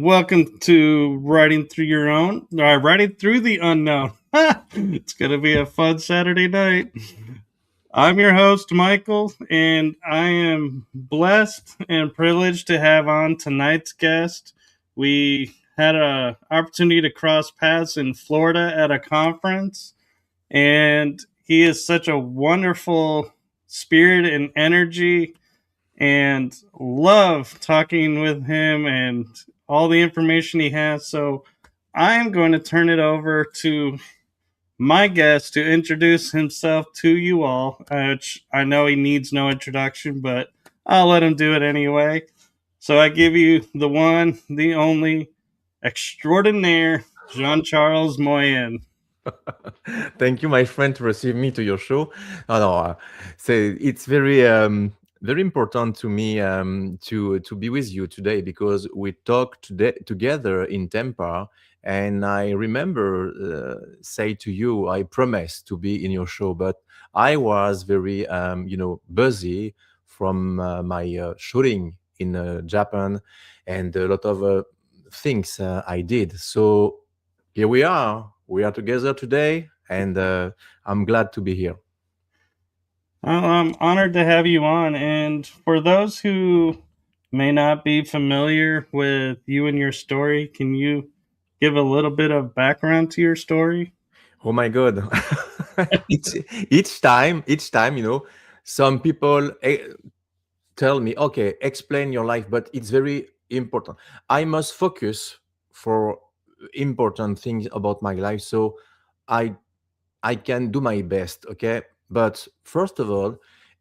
welcome to Writing Through the Unknown. It's going to be a fun Saturday night. I'm your host, Michael, and I am blessed and privileged to have on tonight's guest. We had an opportunity to cross paths in Florida at a conference, and he is such a wonderful spirit and energy, and love talking with him and all the information he has. So I'm going to turn it over to my guest to introduce himself to you all, which I know he needs no introduction, but I'll let him do it anyway. So I give you the one, the only, extraordinaire Jean-Charles Moyen. Thank you, my friend, to receive me to your show. It's very important to me to be with you today because we talked together in Tampa, and I remember say to you, I promised to be in your show, but I was very busy from my shooting in Japan and a lot of things I did. So here we are. We are together today, and I'm glad to be here. Well, I'm honored to have you on. And for those who may not be familiar with you and your story, can you give a little bit of background to your story? Oh my God! each each time, some people tell me, "Okay, explain your life," but it's very important. I must focus for important things about my life, so I I can do my best, okay? But first of all,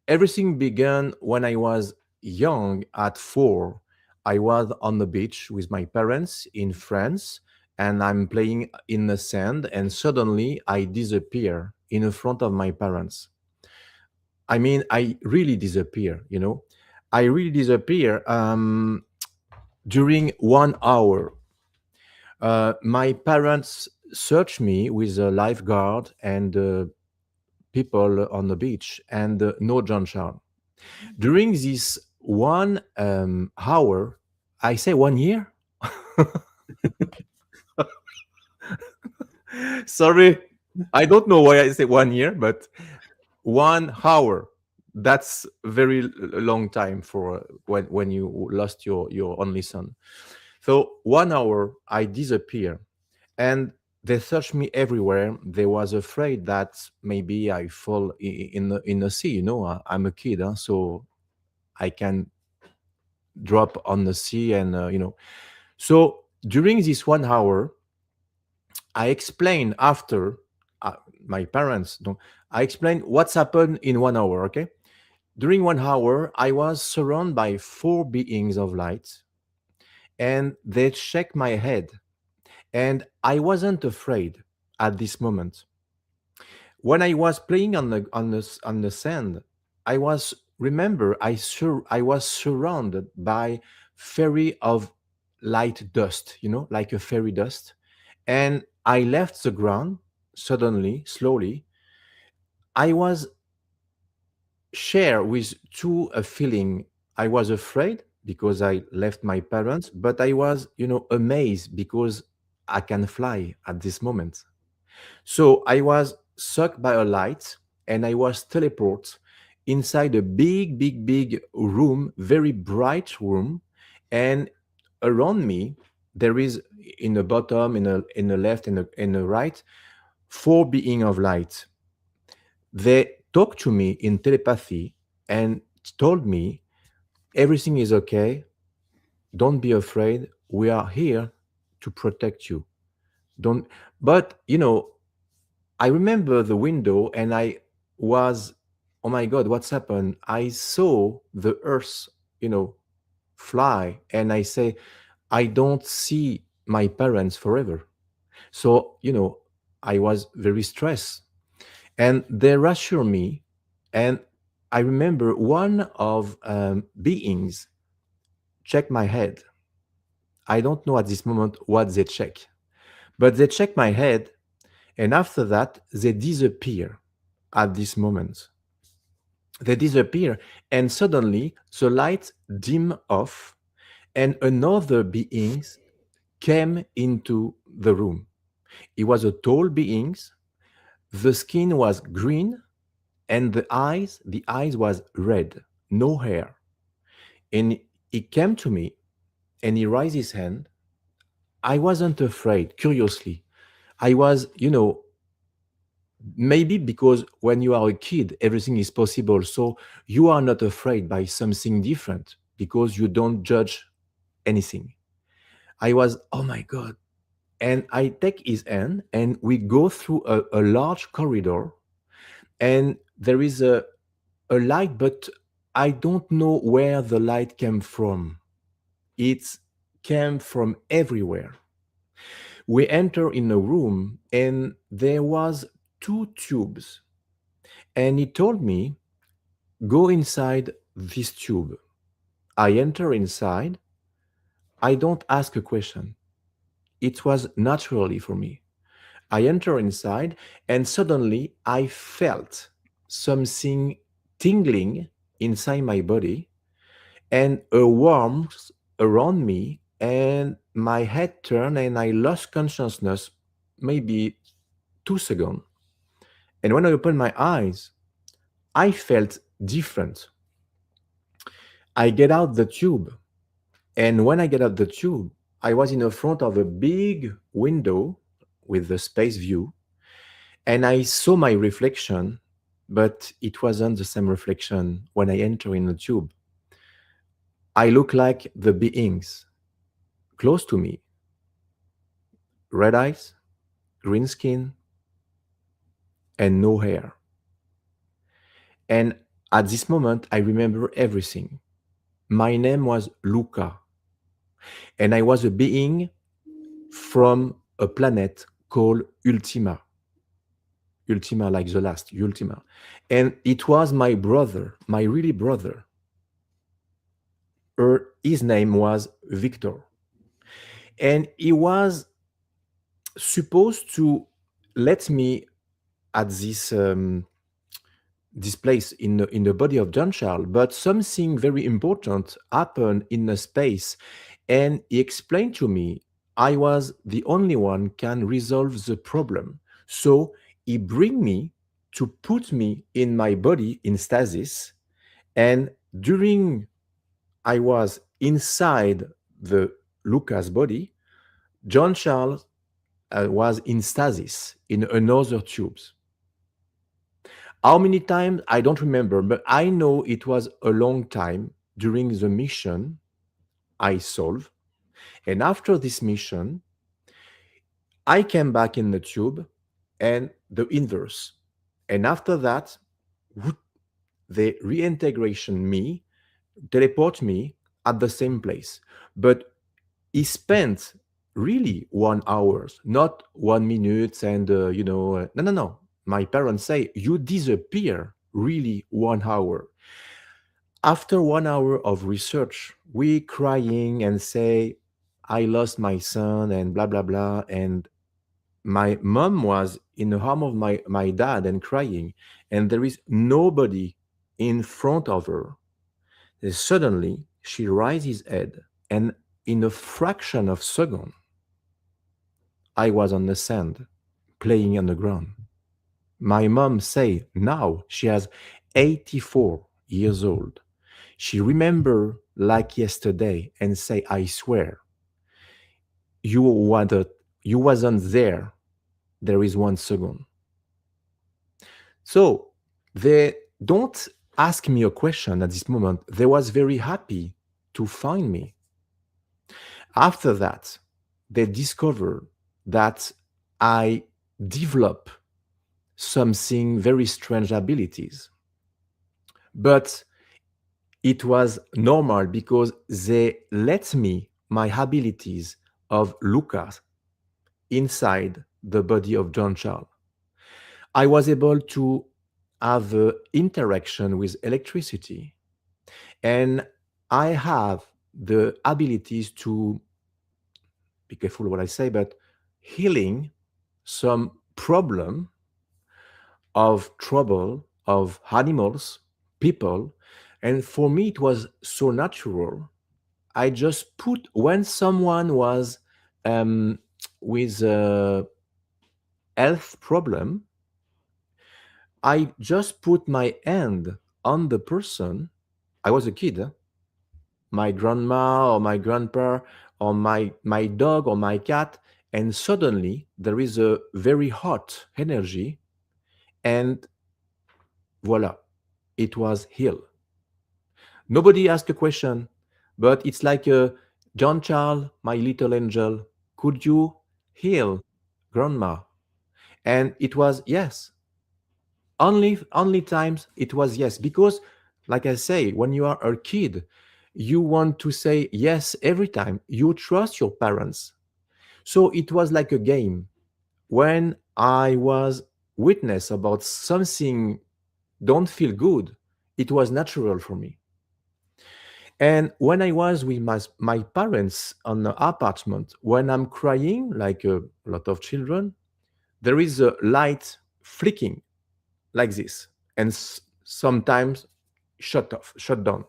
everything began when I was young at 4. I was on the beach with my parents in France, and I'm playing in the sand, and suddenly I disappear in front of my parents. I mean, I really disappear. I really disappear during 1 hour. My parents searched me with a lifeguard and people on the beach and no John Charles. During this 1 hour, I say 1 year. Sorry, I don't know why I say 1 year, but 1 hour. That's very long time for when you lost your only son. So 1 hour, I disappear, and they searched me everywhere. They was afraid that maybe I fall in the sea. I'm a kid, so I can drop on the sea, and So during this 1 hour, I explain after my parents. Don't, I explain what's happened in 1 hour. Okay, during 1 hour, I was surrounded by 4 beings of light, and they checked my head, and I wasn't afraid at this moment. When I was playing on the sand, I was remember I was surrounded by fairy of light dust, like a fairy dust, and I left the ground suddenly, slowly. I was share with two a feeling. I was afraid because I left my parents, but I was, amazed because I can fly at this moment. So I was sucked by a light, and I was teleported inside a big, big, big room, very bright room. And around me, there is in the bottom, in the left, in the right, 4 being of light. They talked to me in telepathy and told me everything is okay. Don't be afraid. We are here to protect you. Don't. But I remember the window, and I was, oh my God, what's happened? I saw the earth, fly, and I say, I don't see my parents forever. So, I was very stressed, and they reassure me. And I remember one of beings check my head. I don't know at this moment what they check, but they check my head, and after that, they disappear at this moment. They disappear, and suddenly the light dim off, and another being came into the room. He was a tall being. The skin was green, and the eyes was red, no hair. And he came to me, and he raised his hand. I wasn't afraid, curiously. I was, maybe because when you are a kid, everything is possible. So you are not afraid by something different because you don't judge anything. I was, oh my God. And I take his hand and we go through a large corridor, and there is a light, but I don't know where the light came from. It came from everywhere. We enter in a room and there was two tubes, and he told me, go inside this tube. I enter inside. I don't ask a question. It was naturally for me. I enter inside, and suddenly I felt something tingling inside my body and a warmth around me, and my head turned and I lost consciousness maybe 2 seconds. And when I opened my eyes, I felt different. I get out the tube, and when I get out the tube, I was in the front of a big window with the space view, and I saw my reflection, but it wasn't the same reflection when I enter in the tube. I look like the beings close to me, red eyes, green skin, and no hair. And at this moment, I remember everything. My name was Luca, and I was a being from a planet called Ultima. Ultima, like the last, Ultima. And it was my brother, my really brother. His name was Victor. And he was supposed to let me at this place in the body of Jean-Charles, but something very important happened in the space, and he explained to me I was the only one can resolve the problem. So he bring me to put me in my body in stasis, and during I was inside the Lucas body, Jean-Charles was in stasis in another tubes. How many times? I don't remember, but I know it was a long time during the mission I solved. And after this mission, I came back in the tube and the inverse. And after that, they reintegration me, teleport me at the same place. But he spent really 1 hour, not 1 minute. And, no. My parents say, you disappear really 1 hour. After 1 hour of research, we crying and say, I lost my son and blah, blah, blah. And my mom was in the arm of my dad and crying. And there is nobody in front of her. And suddenly, she raises head. And in a fraction of second, I was on the sand, playing on the ground. My mom say now she has 84 years old. She remember like yesterday and say, I swear, you wasn't there. There is 1 second. So they don't ask me a question at this moment. They was very happy to find me. After that, they discovered that I develop something very strange abilities. But it was normal because they let me my abilities of Lucas inside the body of Jean-Charles. I was able to have interaction with electricity, and I have the abilities to be careful what I say, but healing some problem of trouble of animals, people. And for me, it was so natural. I just put when someone was um, with a health problem, I just put my hand on the person. I was a kid, huh? My grandma or my grandpa or my dog or my cat, and suddenly there is a very hot energy, and voila, it was healed. Nobody asked a question, but it's like a John Charles, my little angel, could you heal grandma? And it was yes. Only times it was yes. Because like I say, when you are a kid, you want to say yes every time. You trust your parents. So it was like a game. When I was witness about something don't feel good, it was natural for me. And when I was with my parents on the apartment, when I'm crying, like a lot of children, there is a light flicking like this, and sometimes shut down.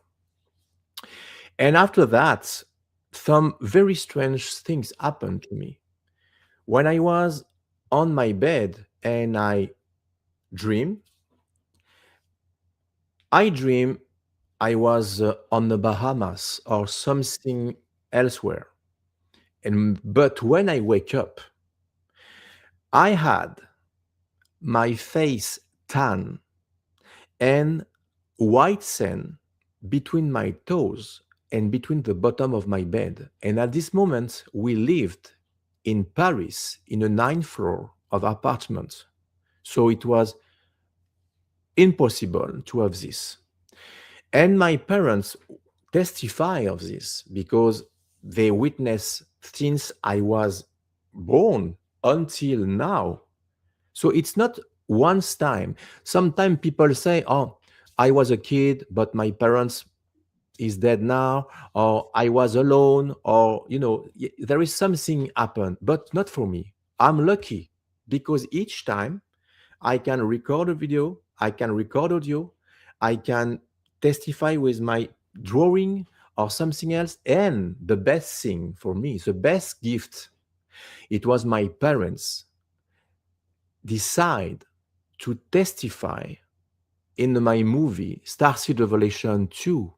And after that, some very strange things happened to me. When I was on my bed and dream, I dream I was on the Bahamas or something elsewhere. And but when I wake up, I had my face tan and white sand between my toes and between the bottom of my bed. And at this moment, we lived in Paris in a ninth floor of apartment. So it was impossible to have this. And my parents testify of this because they witness since I was born until now. So it's not once time. Sometimes people say, "Oh, I was a kid, but my parents is dead now," or "I was alone," or there is something happened, but not for me. I'm lucky because each time I can record a video, I can record audio, I can testify with my drawing or something else. And the best thing for me, the best gift, it was my parents decide to testify in my movie Starseed Revelation 2.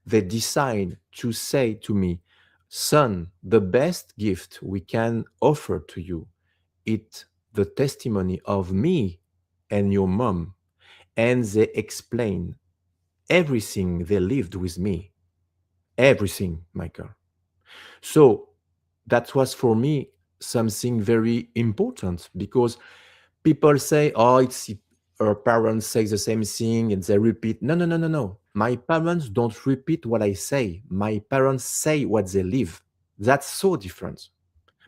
They decide to say to me, "Son, the best gift we can offer to you is the testimony of me and your mom." And they explain everything they lived with me. Everything, Michael. So that was for me something very important because people say, "Oh, it's our parents say the same thing and they repeat." No, no, no, no, no. My parents don't repeat what I say. My parents say what they live. That's so different.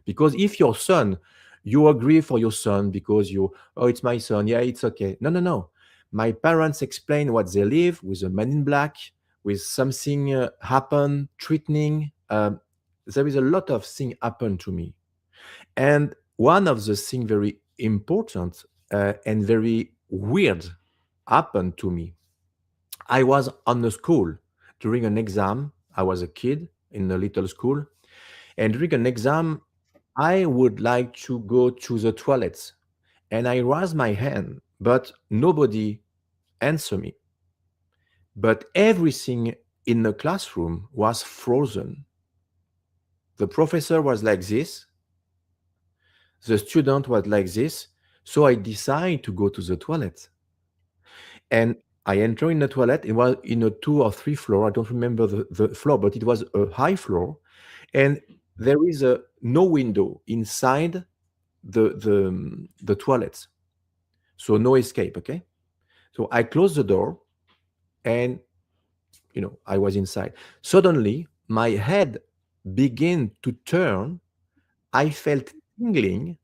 Because if your son, you agree for your son because "Oh, it's my son. Yeah, it's okay." No, no, no. My parents explain what they live with a man in black, with something happen, threatening. There is a lot of thing happen to me. And one of the things very important and very weird happened to me. I was on the school during an exam. I was a kid in a little school. And during an exam, I would like to go to the toilet. And I raised my hand, but nobody answered me. But everything in the classroom was frozen. The professor was like this, the student was like this. So I decided to go to the toilet. And I entered in the toilet. It was in a two or three floor. I don't remember the floor, but it was a high floor. And there is no window inside the toilet. So no escape, okay? So I closed the door and I was inside. Suddenly my head began to turn. I felt tingling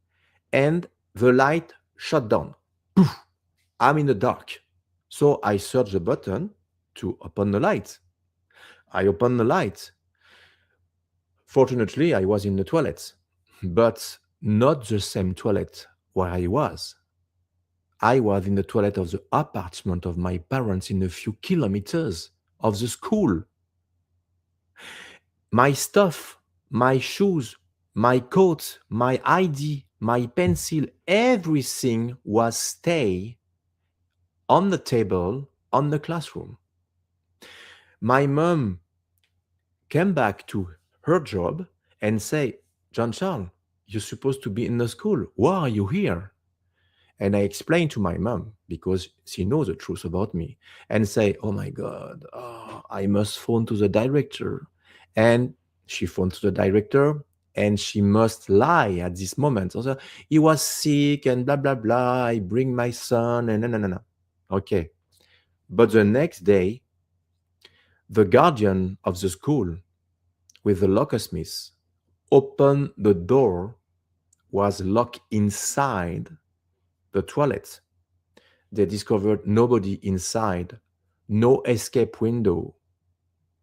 and the light shut down. Poof, I'm in the dark. So I searched the button to open the light. I opened the light. Fortunately, I was in the toilet, but not the same toilet where I was. I was in the toilet of the apartment of my parents in a few kilometers of the school. My stuff, my shoes, My coat, my ID, my pencil, everything was stay on the table on the classroom. My mom came back to her job and say, Jean-Charles, you're supposed to be in the school. Why are you here? And I explained to my mom because she knows the truth about me and say, oh my God, I must phone to the director. And she phoned to the director and she must lie at this moment. So he was sick and blah, blah, blah. I bring my son and no, no, no, no. Okay. But the next day, the guardian of the school with the locksmith opened the door, was locked inside the toilet. They discovered nobody inside, no escape window,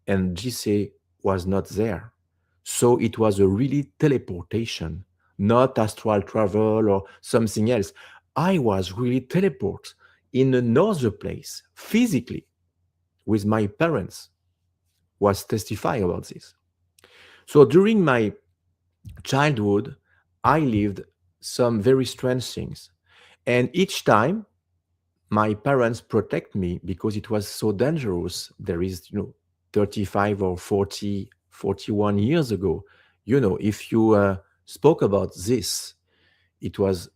and GC was not there. So it was a really teleportation, not astral travel or something else. I was really teleported in another place physically with my parents, was testifying about this. So during my childhood, I lived some very strange things. And each time my parents protect me because it was so dangerous. There is, 35 or 40, 41 years ago, if you spoke about this, it was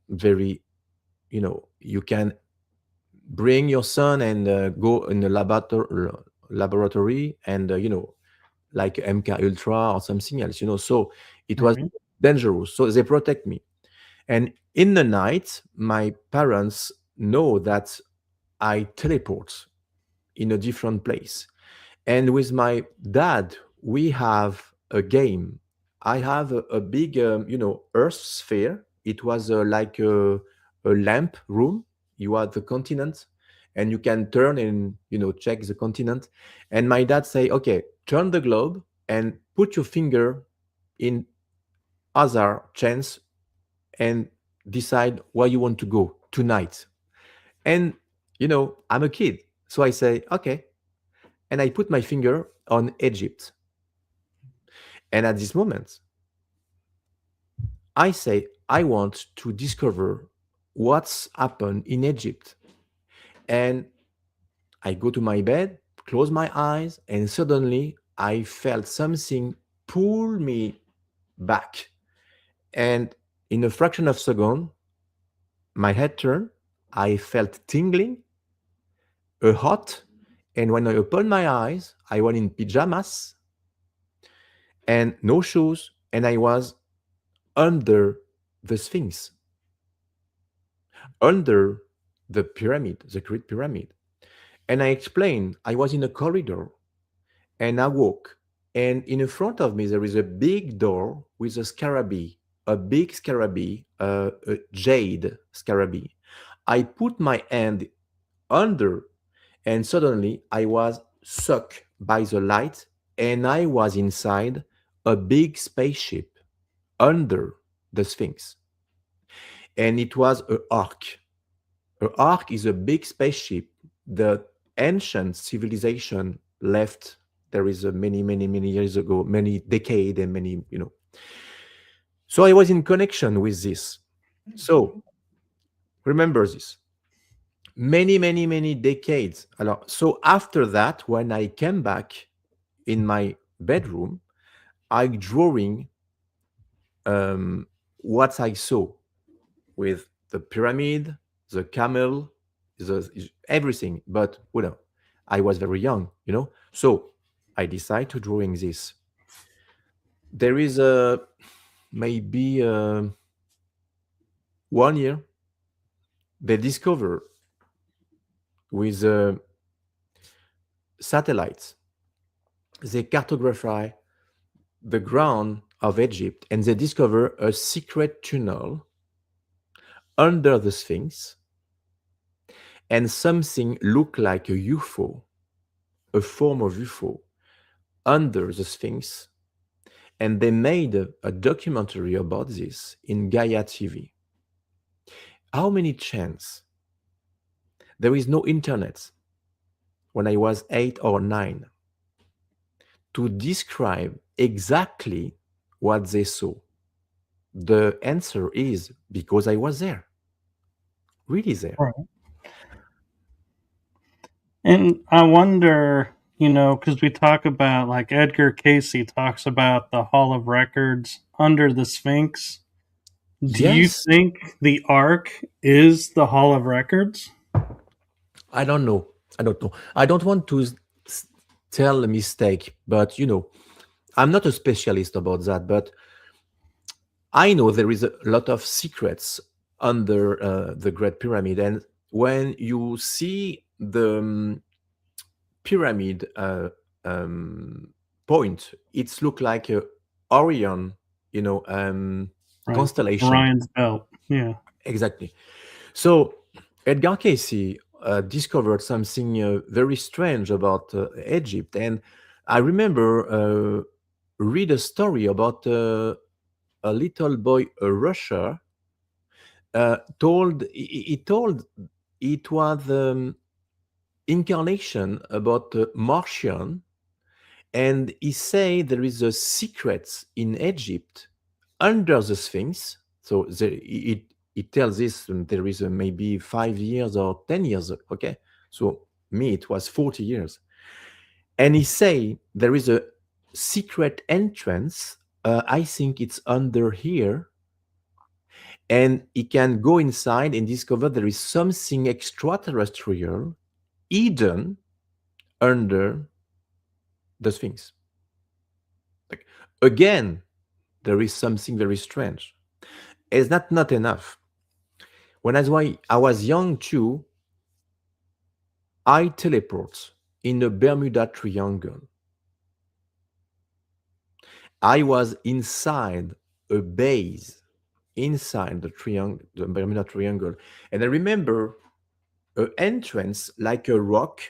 very, you can bring your son and go in a laboratory and, like MK Ultra or something else, so it was Right. dangerous. So they protect me. And in the night, my parents know that I teleport in a different place. And with my dad, we have a game. I have a big, Earth sphere. It was like a lamp room. You are the continent, and you can turn and check the continent. And my dad say, "Okay, turn the globe and put your finger in other chance and decide where you want to go tonight." And I'm a kid, so I say, "Okay," and I put my finger on Egypt. And at this moment, I say, I want to discover what's happened in Egypt. And I go to my bed, close my eyes, and suddenly I felt something pull me back. And in a fraction of a second, my head turned. I felt tingling, a hot. And when I opened my eyes, I was in pajamas and no shoes, and I was under the Sphinx, under the pyramid, the Great Pyramid. And I explained I was in a corridor and I walk. And in front of me, there is a big door with a scarabee, a big scarabee, a jade scarabee. I put my hand under, and suddenly I was sucked by the light, and I was inside a big spaceship under the Sphinx. And it was a ark. An ark is a big spaceship. The ancient civilization left. There is a many, many, many years ago, many decades and many. So I was in connection with this. So remember this. Many, many, many decades. Alors, so after that, when I came back in my bedroom, I drawing what I saw with the pyramid, the camel, everything. But I was very young. So I decided to drawing this. There is maybe 1 year they discover with satellites. They cartography the ground of Egypt and they discover a secret tunnel under the Sphinx and something looked like a UFO, a form of UFO under the Sphinx. And they made a documentary about this in Gaia TV. How many chance? There is no internet when I was 8 or 9 to describe exactly what they saw. The answer is because I was there, really there. Right. And I wonder, because we talk about, like, Edgar Casey talks about the Hall of Records under the Sphinx. Do you Yes, think the Ark is the Hall of Records? I don't know. I don't know. I don't want to tell a mistake, but I'm not a specialist about that, but I know there is a lot of secrets under the Great Pyramid. And when you see the pyramid point, it's look like a Orion, Right. constellation. Orion's Belt. Yeah. Exactly. So Edgar Casey discovered something very strange about Egypt, and I remember read a story about a little boy, a Russia, he told it was incarnation about Martian, and he say there is a secret in Egypt under the Sphinx. So it tells this there is maybe 5 years or 10 years. Okay, so me it was 40 years, and he say there is a secret entrance. I think it's under here, and he can go inside and discover there is something extraterrestrial hidden under the Sphinx. Like, again, there is something very strange. It's not enough. When I was young too, I teleport in a Bermuda Triangle. I was inside a base inside the Bermuda Triangle, and I remember an entrance like a rock,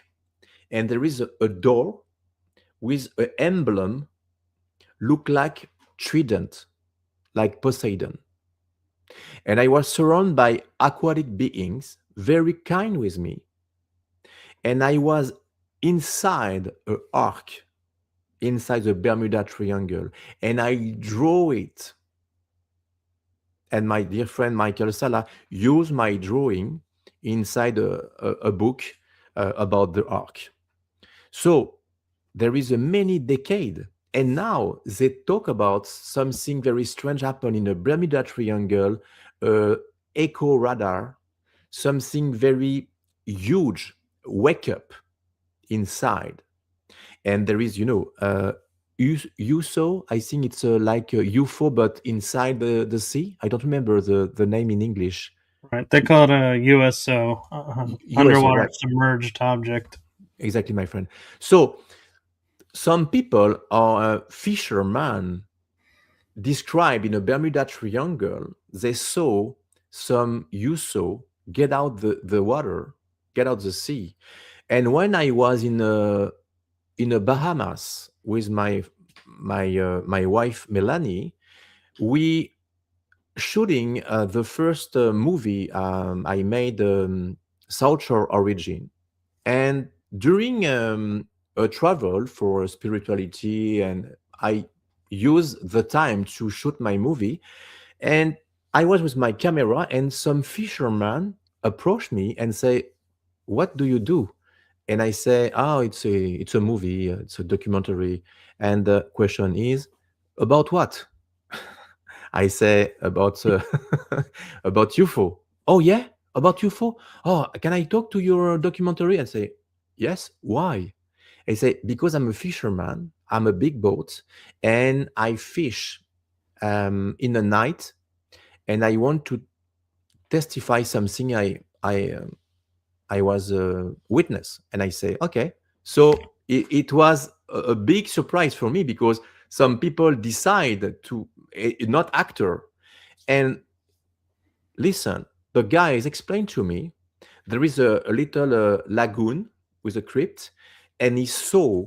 and there is a door with an emblem look like trident, like Poseidon. And I was surrounded by aquatic beings, very kind with me. And I was inside an arc, inside the Bermuda Triangle, and I draw it. And my dear friend Michael Sala used my drawing inside a book about the arc. So there is a many decade, and now they talk about something very strange happen in the Bermuda Triangle, echo radar, something very huge wake up inside, and there is USO. I think it's like a UFO, but inside the sea. I don't remember the name in English. Right. They call it a USO, USO, underwater right? submerged object. Exactly, my friend. So some people are fishermen describe in a Bermuda Triangle, they saw some USO get out the water, get out the sea. And when I was in a Bahamas with my wife Melanie, we shooting the first movie I made, South Shore Origin, and during a travel for spirituality, and I use the time to shoot my movie, and I was with my camera, and some fisherman approached me and say, "What do you do?" And I say, "Oh, it's a movie, it's a documentary." And the question is, "About what?" I say, "About about UFO." "Oh yeah, about UFO? Oh, can I talk to your documentary?" I say, "Yes. Why?" I say, "Because I'm a fisherman. I'm a big boat, and I fish in the night, and I want to testify something I was a witness." And I say, "Okay." So it was a big surprise for me, because some people decide to not actor. And listen, the guys explained to me there is a little lagoon with a crypt, and he saw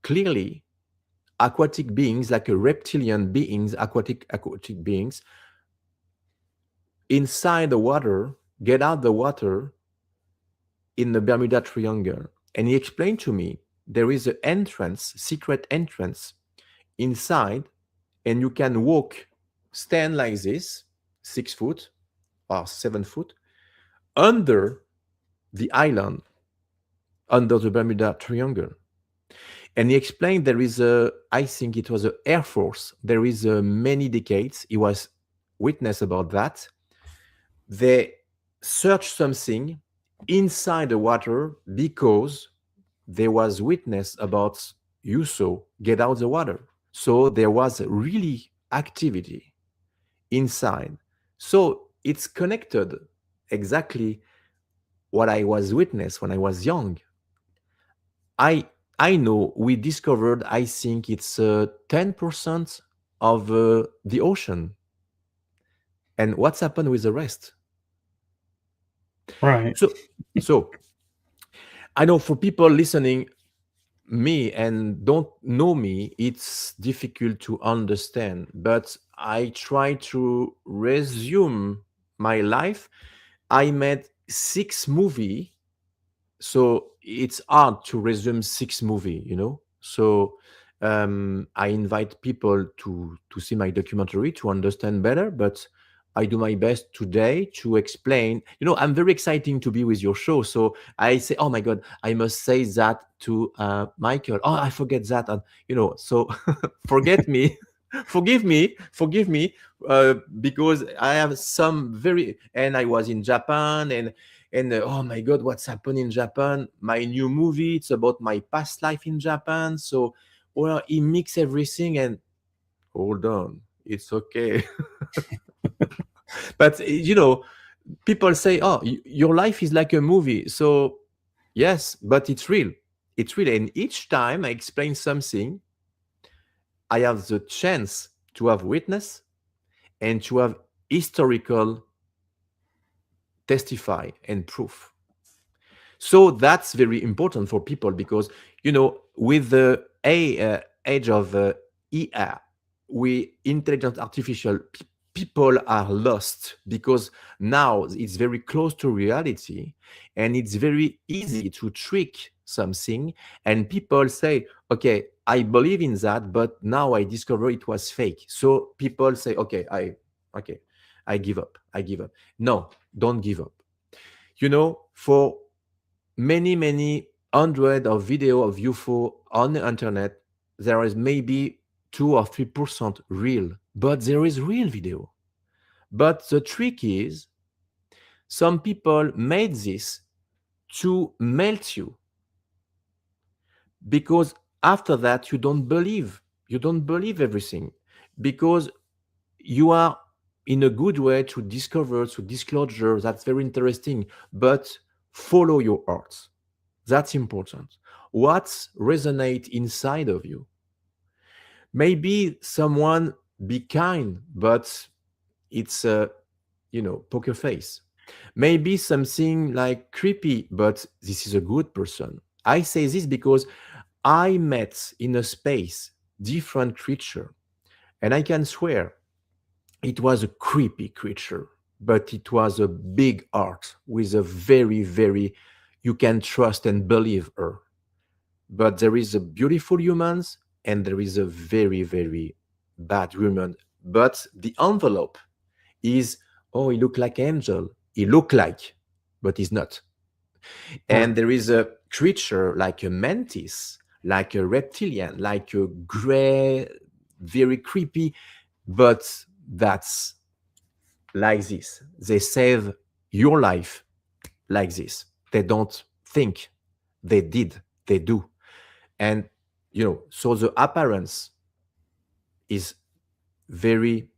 clearly aquatic beings, like a reptilian beings, aquatic beings inside the water, get out the water in the Bermuda Triangle. And he explained to me there is an entrance, secret entrance inside, and you can walk stand like this, 6 foot or 7 foot, under the island, under the Bermuda Triangle. And he explained there is a, I think it was a Air Force, there is a many decades, he was witness about that. They searched something inside the water because there was witness about USO get out the water. So there was really activity inside. So it's connected exactly what I was witness when I was young. I I know we discovered, I think it's 10% of the ocean. And what's happened with the rest? Right. So I know for people listening me and don't know me, it's difficult to understand. But I try to resume my life. I made 6 movie, so it's hard to resume 6 movie, so I invite people to see my documentary to understand better, but I do my best today to explain. I'm very exciting to be with your show, so I say, oh my god, I must say that to Michael. Oh, I forget that, and so forget me. Forgive me, because I have some very, and I was in Japan, and oh my god, what's happened in Japan? My new movie, it's about my past life in Japan. So, well, he mix everything, and hold on, it's okay. But people say, oh, your life is like a movie. So yes, but it's real, and each time I explain something, I have the chance to have witness and to have historical testify and proof. So that's very important for people because, with the age of ER, we intelligent artificial people are lost because now it's very close to reality and it's very easy to trick something. And people say, okay, I believe in that, but now I discover it was fake. So people say, okay, I give up. No, don't give up. For many hundred of video of UFO on the internet, there is maybe 2 or 3% real, but there is real video. But the trick is, some people made this to melt you, because after that you don't believe everything, because you are in a good way to discover, to disclosure. That's very interesting, but follow your heart. That's important. What resonates inside of you? Maybe someone be kind, but it's a poker face. Maybe something like creepy, but this is a good person. I say this because I met in a space different creature, and I can swear it was a creepy creature, but it was a big heart with a very, you can trust and believe her. But there is a beautiful humans and there is a very bad human. But the envelope is, oh, he look like angel. He look like, but he's not. And there is a creature like a mantis, like a reptilian, like a gray, very creepy, but that's like this. They save your life like this. They don't think, they did, they do. And so the appearance is very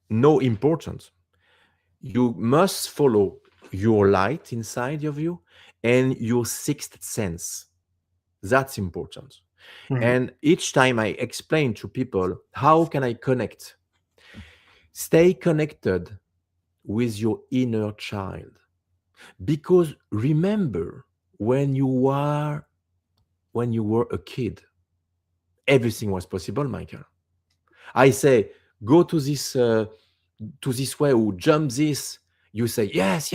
no important. You must follow your light inside of you and your sixth sense. That's important. Right. And each time I explain to people, how can I connect? Stay connected with your inner child. Because remember, when you were a kid, everything was possible, Michael. I say, go to this way, or jump this. You say, yes,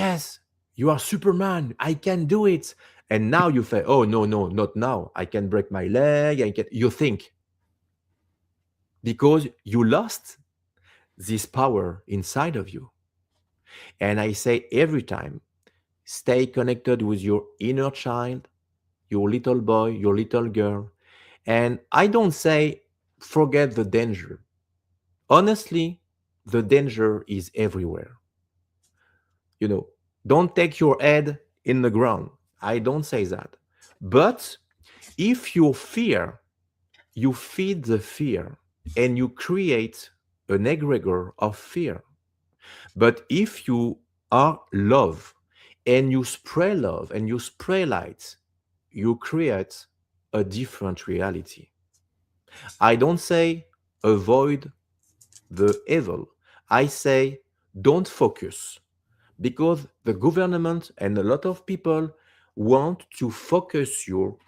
you are Superman. I can do it. And now you say, oh, no, not now. I can break my leg. You think. Because you lost this power inside of you. And I say every time, stay connected with your inner child, your little boy, your little girl. And I don't say forget the danger. Honestly, the danger is everywhere. You know, don't take your head in the ground. I don't say that. But if you fear, you feed the fear and you create an egregore of fear. But if you are love and you spray love and you spray light, you create a different reality. I don't say avoid the evil. I say don't focus because the government and a lot of people want to focus you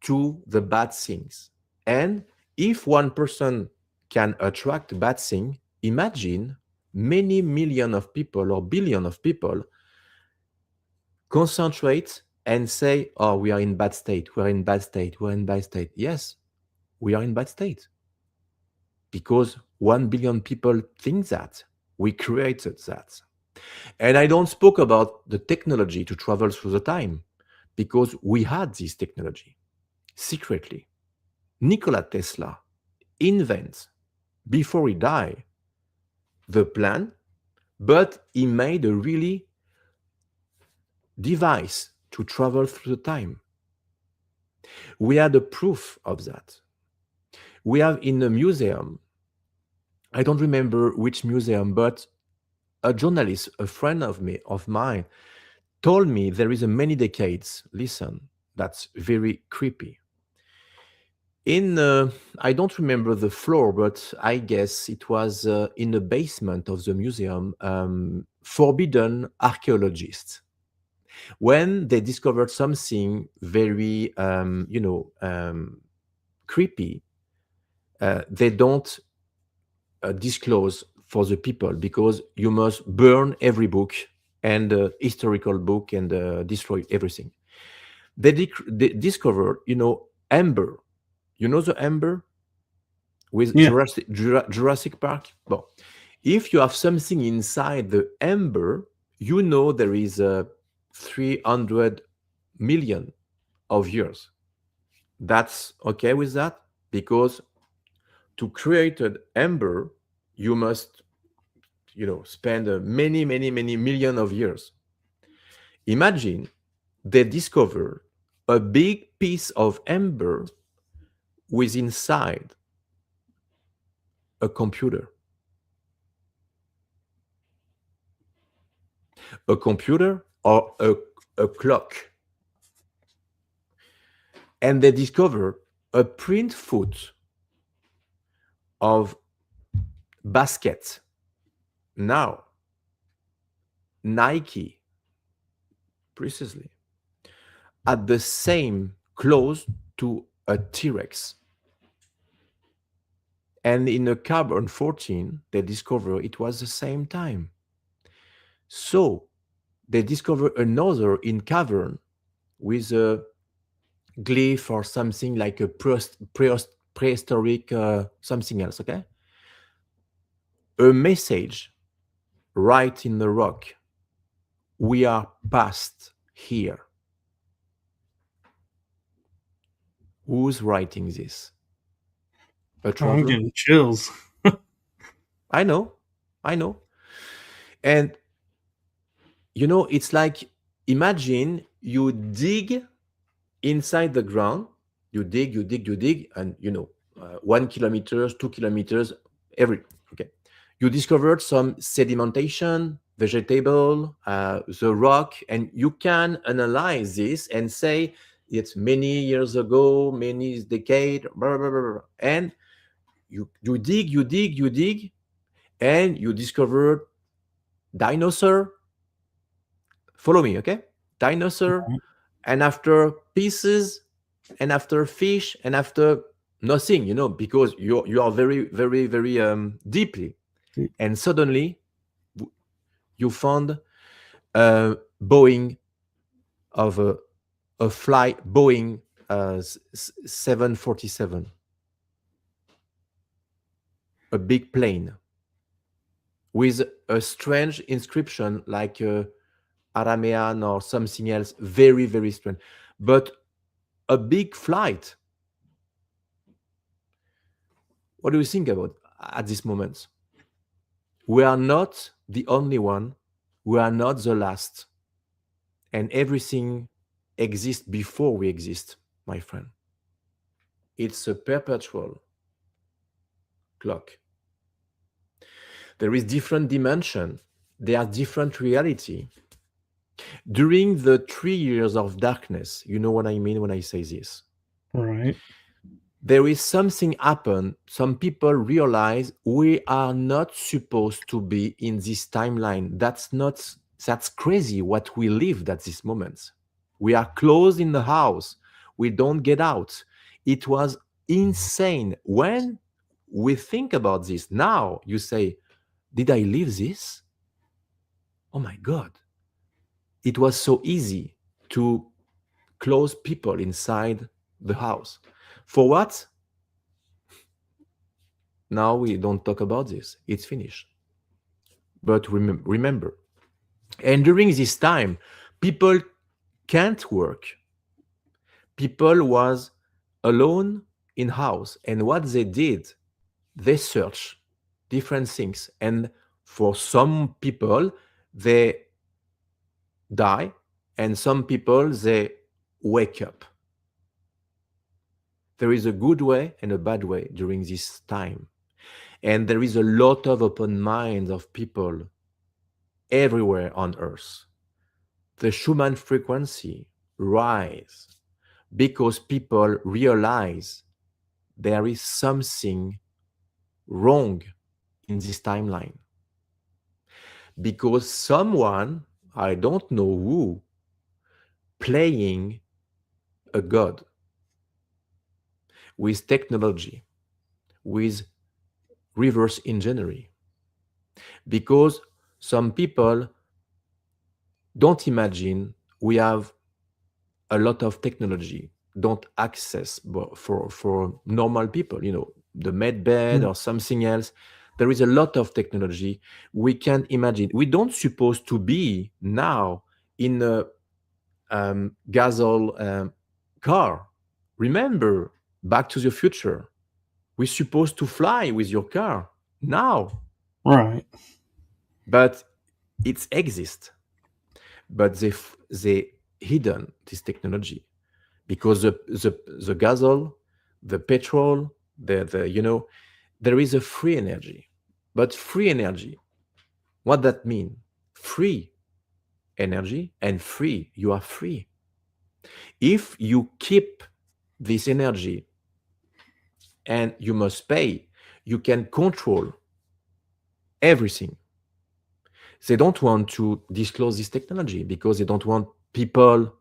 to the bad things. And if one person can attract bad thing, imagine many million of people or billion of people concentrate and say, oh, we are in bad state, we're in bad state, we're in bad state. Yes, we are in bad state because 1 billion people think that. We created that. And I don't spoke about the technology to travel through the time because we had this technology secretly. Nikola Tesla invents before he died the plan, but he made a really device to travel through the time. We had a proof of that. We have in a museum, I don't remember which museum, but a journalist, a friend of mine, told me there is a many decades. Listen, that's very creepy. In I don't remember the floor, but I guess it was in the basement of the museum. Forbidden archaeologists, when they discovered something very, creepy, they don't disclose for the people because you must burn every book and historical book and destroy everything. They discovered, amber. You know the amber with Yeah. Jurassic Park? Well, if you have something inside the amber, you know there is 300 million of years. That's okay with that? Because to create an amber, you must, spend many, many, many million of years. Imagine they discover a big piece of amber with inside a computer. A computer or a clock. And they discover a print foot of basket. Now, Nike, precisely, at the same close to a T-Rex. And in a carbon 14, they discover it was the same time. So they discover another in cavern with a glyph or something like a prehistoric something else, okay? A message right in the rock. We are past here. Who's writing this? A I'm traveler? getting chills. I know. I know. And it's like imagine you dig inside the ground, you dig, and 1 kilometers, 2 kilometers, okay. You discovered some sedimentation, vegetable, the rock, and you can analyze this and say it's many years ago, many decade, blah, blah, blah, blah. And you dig, and you discovered dinosaur. Follow me, okay? Dinosaur, and after pieces, and after fish, and after nothing, because you are very, very, very deeply, and suddenly you found a Boeing of a fly Boeing 747, a big plane, with a strange inscription like Aramean or something else, very, very strange. But a big flight. What do you think about at this moment? We are not the only one. We are not the last. And everything exists before we exist, my friend. It's a perpetual clock. There is different dimension. There are different reality. During the 3 years of darkness, you know what I mean when I say this. Right. There is something happen. Some people realize we are not supposed to be in this timeline. That's crazy what we lived at this moment. We are closed in the house. We don't get out. It was insane. When we think about this now, you say, did I live this? Oh my God. It was so easy to close people inside the house. For what? Now we don't talk about this. It's finished. But remember, and during this time, people can't work. People was alone in house, and what they did, they search different things. And for some people, they die, and some people they wake up. There is a good way and a bad way during this time. And there is a lot of open minds of people everywhere on earth. The Schumann frequency rise because people realize there is something wrong in this timeline. Because someone, I don't know who, playing a god with technology, with reverse engineering. Because some people don't imagine we have a lot of technology, don't access for normal people, the med bed or something else. There is a lot of technology we can't imagine. We don't supposed to be now in a gasoline car. Remember, Back to the Future. We're supposed to fly with your car now. Right. But it exists. But they hidden this technology because the gasoline, the petrol, there is a free energy. But free energy, what that mean? Free energy and free, you are free. If you keep this energy and you must pay, you can control everything. They don't want to disclose this technology because they don't want people,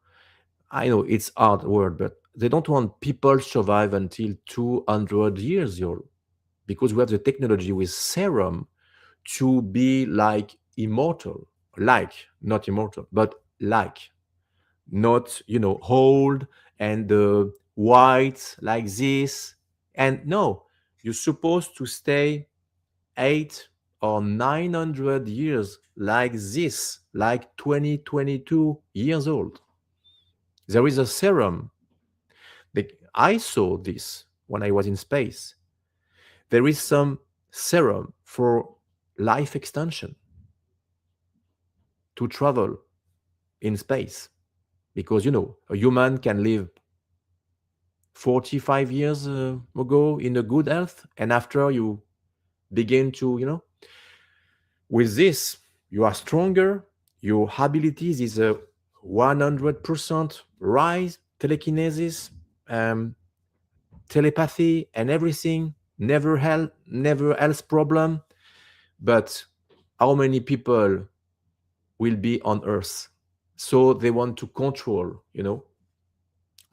I know it's hard word, but they don't want people survive until 200 years old because we have the technology with serum to be like immortal, like, not immortal, but like, not, old and white like this. And no, you're supposed to stay 800 or 900 years like this, like 22 years old. There is a serum. I saw this when I was in space. There is some serum for life extension to travel in space because, a human can live 45 years ago in a good health, and after you begin to, with this, you are stronger, your abilities is a 100% rise, telekinesis, telepathy, and everything, never else problem. But how many people will be on Earth? So they want to control.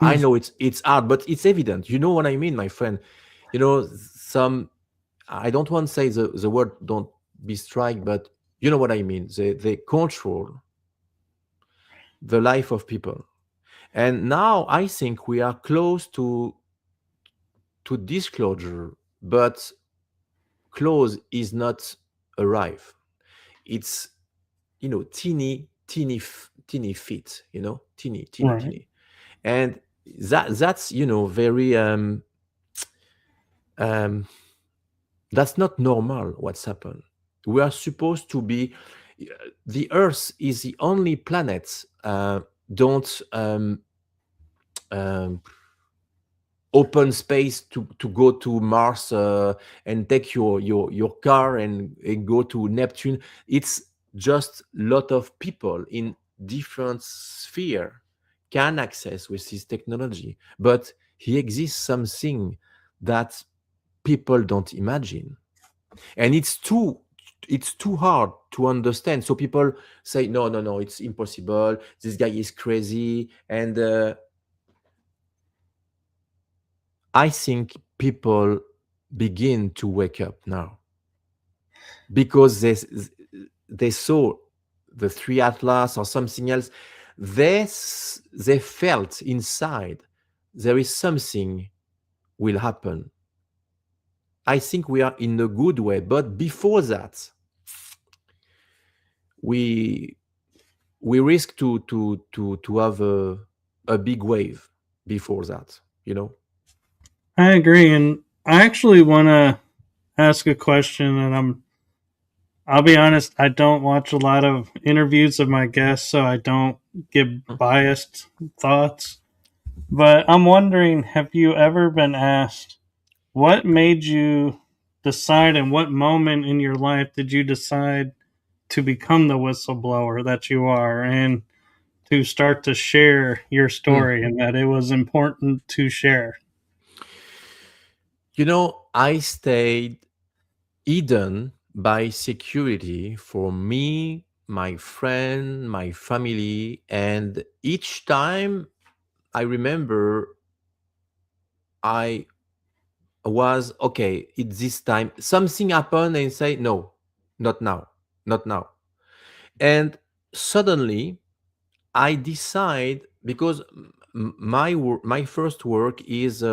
I know it's hard, but it's evident. You know what I mean, my friend? Some, I don't want to say the word don't be strike, but you know what I mean. They control the life of people. And now I think we are close to disclosure, but close is not arrive. it's, teeny feet, Right. teeny, and that's very um that's not normal what's happened. We are supposed to be, the Earth is the only planet, don't um, open space to go to Mars, and take your car and go to Neptune. It's just lot of people in different sphere can access with this technology, but here exists something that people don't imagine, and it's too hard to understand. So people say, no, no, no, it's impossible, this guy is crazy. And I think people begin to wake up now, because they saw the three atlas or something else. They felt inside there is something will happen. I think we are in a good way, but before that, we we risk to have a big wave before that, I agree, and I actually want to ask a question, and I'll be honest, I don't watch a lot of interviews of my guests, so I don't give biased thoughts. But I'm wondering, have you ever been asked what made you decide, and what moment in your life did you decide to become the whistleblower that you are, and to start to share your Mm. story, and that it was important to share? I stayed hidden by security for me, my friend, my family, and each time I remember I was okay. It's this time something happened and say no, not now, not now, and suddenly I decide, because my first work is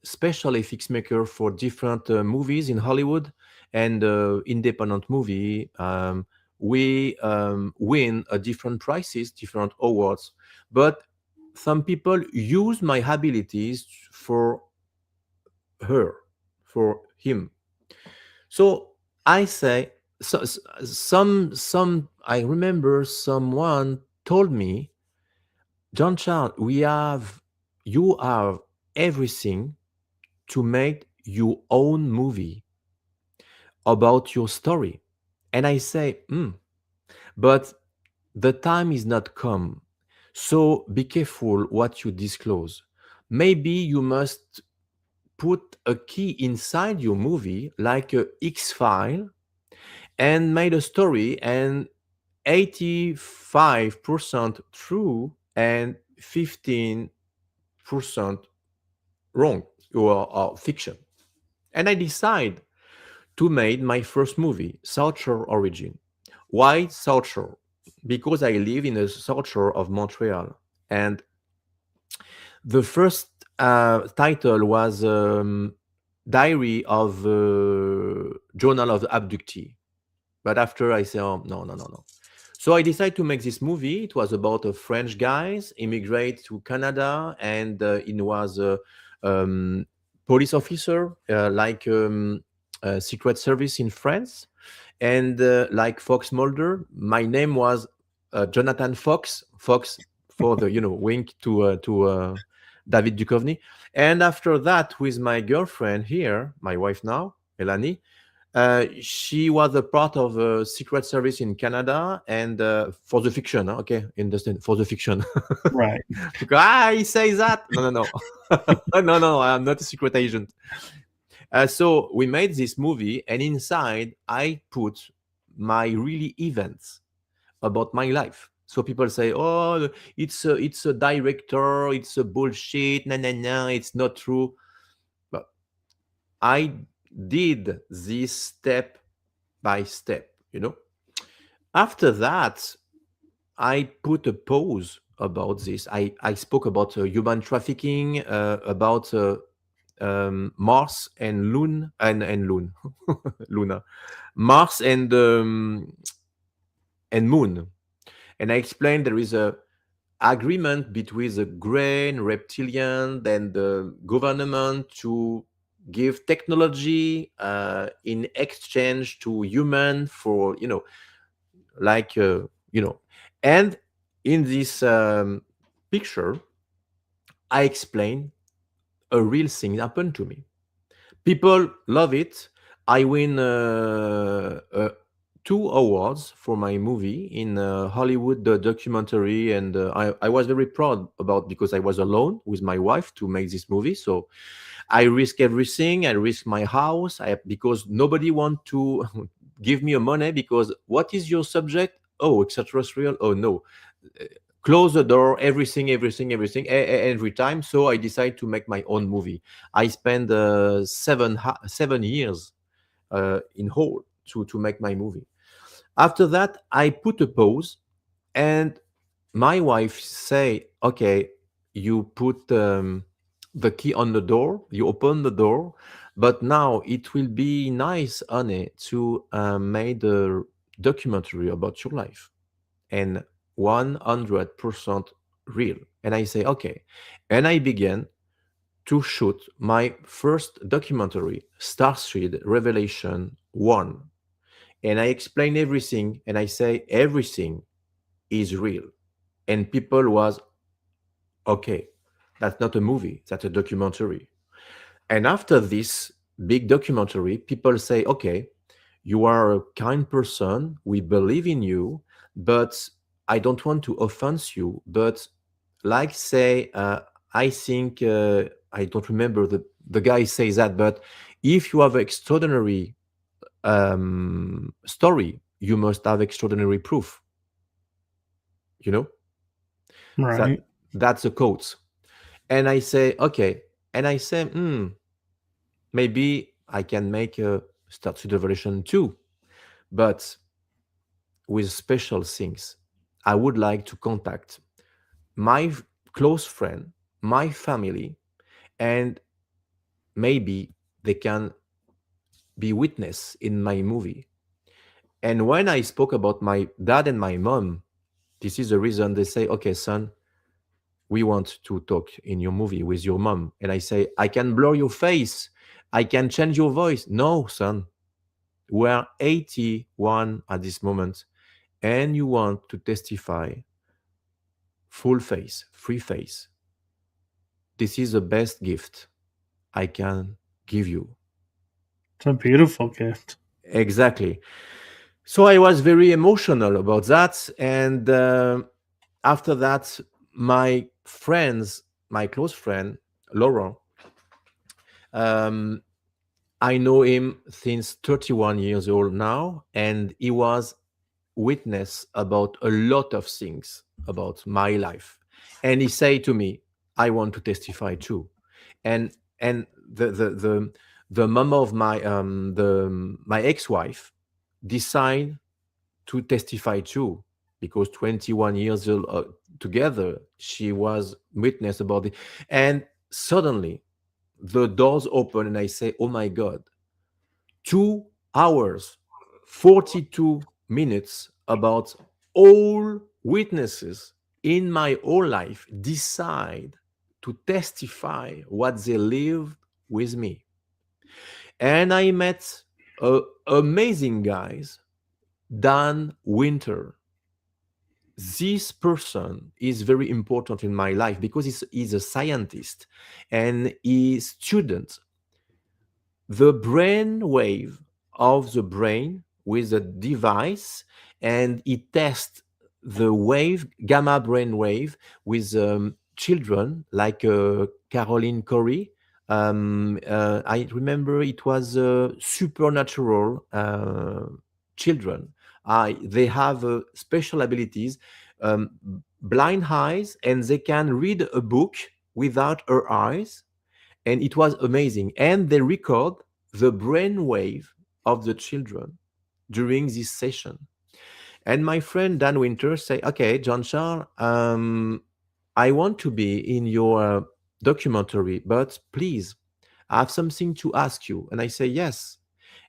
special effects maker for different movies in Hollywood and independent movie. We win a different prizes, different awards, but some people use my abilities for her, for him. So I say, some I remember someone told me, Jean-Charles, you have everything to make your own movie about your story. And I say, but the time is not come. So be careful what you disclose. Maybe you must put a key inside your movie, like a X file, and made a story, and 85% true and 15% wrong, or fiction. And I decide to make my first movie, South Shore Origin. Why South Shore? Because I live in the South Shore of Montreal. And the first title was Diary of Journal of the Abductee. But after I say, oh, no, no, no, no. So I decided to make this movie. It was about a French guys immigrate to Canada, and it was a police officer, like Secret Service in France, and like Fox Mulder. My name was Jonathan Fox. Fox for the wink to David Duchovny. And after that, with my girlfriend here, my wife now, Melanie, she was a part of a secret service in Canada, and for the fiction, huh? Okay, understand, for the fiction. Right. Because I say that. No, no, no. No, no, I'm not a secret agent. So we made this movie, and inside I put my really events about my life. So people say, "Oh, it's a director, it's a bullshit, no, no, no, it's not true." But I did this step by step. After that, I put a pause about this. I spoke about human trafficking, about Mars and Luna, Mars and and moon. And I explained there is a agreement between the grain reptilian and the government to give technology in exchange to human for like and in this picture I explain a real thing happened to me. People love it. I win 2 awards for my movie in Hollywood documentary, and I was very proud about because I was alone with my wife to make this movie. So I risk everything. I risk my house because nobody want to give me a money because what is your subject? Oh, extraterrestrial. Oh no, close the door, everything, every time. So I decided to make my own movie. I spent 7 years in whole to make my movie. After that, I put a pause, and my wife say, "Okay, you put the key on the door, you open the door, but now it will be nice, honey, to make a documentary about your life." And 100% real. And I say, okay. And I began to shoot my first documentary, Starseed Revelation 1. And I explain everything and I say everything is real. And people was, okay, that's not a movie, that's a documentary. And after this big documentary, people say, okay, you are a kind person, we believe in you, but I don't want to offend you. But like say, I think I don't remember the guy says that, but if you have extraordinary story, you must have extraordinary proof. You know that Right. that's a quote. And I say, okay, and I say, maybe I can make a start to the version 2, but with special things. I would like to contact my close friend, my family, and maybe they can be witness in my movie. And when I spoke about my dad and my mom, this is the reason they say, okay, son, we want to talk in your movie with your mom. And I say, I can blur your face. I can change your voice. No, son, we're 81 at this moment, and you want to testify full face, free face. This is the best gift I can give you. It's a beautiful gift. Exactly. So I was very emotional about that. And after that, my friends, my close friend, Laurent, um, I know him since 31 years old now, and he was witness about a lot of things about my life. And he said to me, I want to testify too. And the mom of my ex-wife decide to testify too, because 21 years old, together she was witness about it. And suddenly the doors open and I say, oh my god, 2 hours 42 minutes about all witnesses in my whole life decide to testify what they lived with me. And I met amazing guys. Dan Winter, this person is very important in my life because he's a scientist and he student the brain wave of the brain with a device, and he tests the wave, gamma brain wave, with children like Caroline Corey. I remember it was supernatural children. They have special abilities, um, blind eyes, and they can read a book without her eyes, and it was amazing. And they record the brain wave of the children during this session. And my friend Dan Winter say, okay, Jean-Charles, I want to be in your documentary, but please, I have something to ask you. And I say, yes.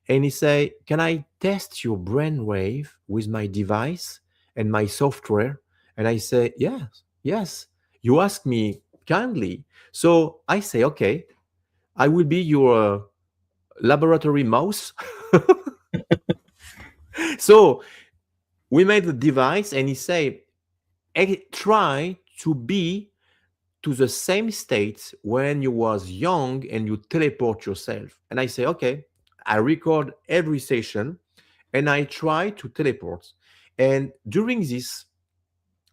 And he say, can I test your brain wave with my device? and my software. And I say, yes, yes. You ask me kindly. So I say, okay, I will be your laboratory mouse. So we made the device, and he say, try to be to the same state when you was young and you teleport yourself. And I say, okay, I record every session and I try to teleport. And during this,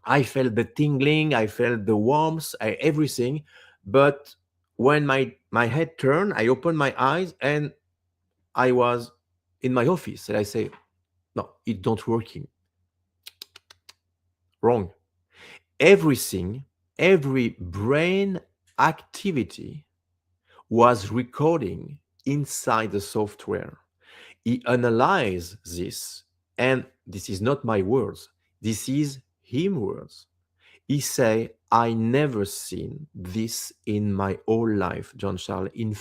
I felt the tingling, I felt the warmth, everything. But when my head turned, I opened my eyes and I was in my office. And I say, no, it don't working. Wrong. Everything, every brain activity was recording inside the software. He analyzed this, and this is not my words, this is him words. He say, I never seen this in my whole life, Jean-Charles, in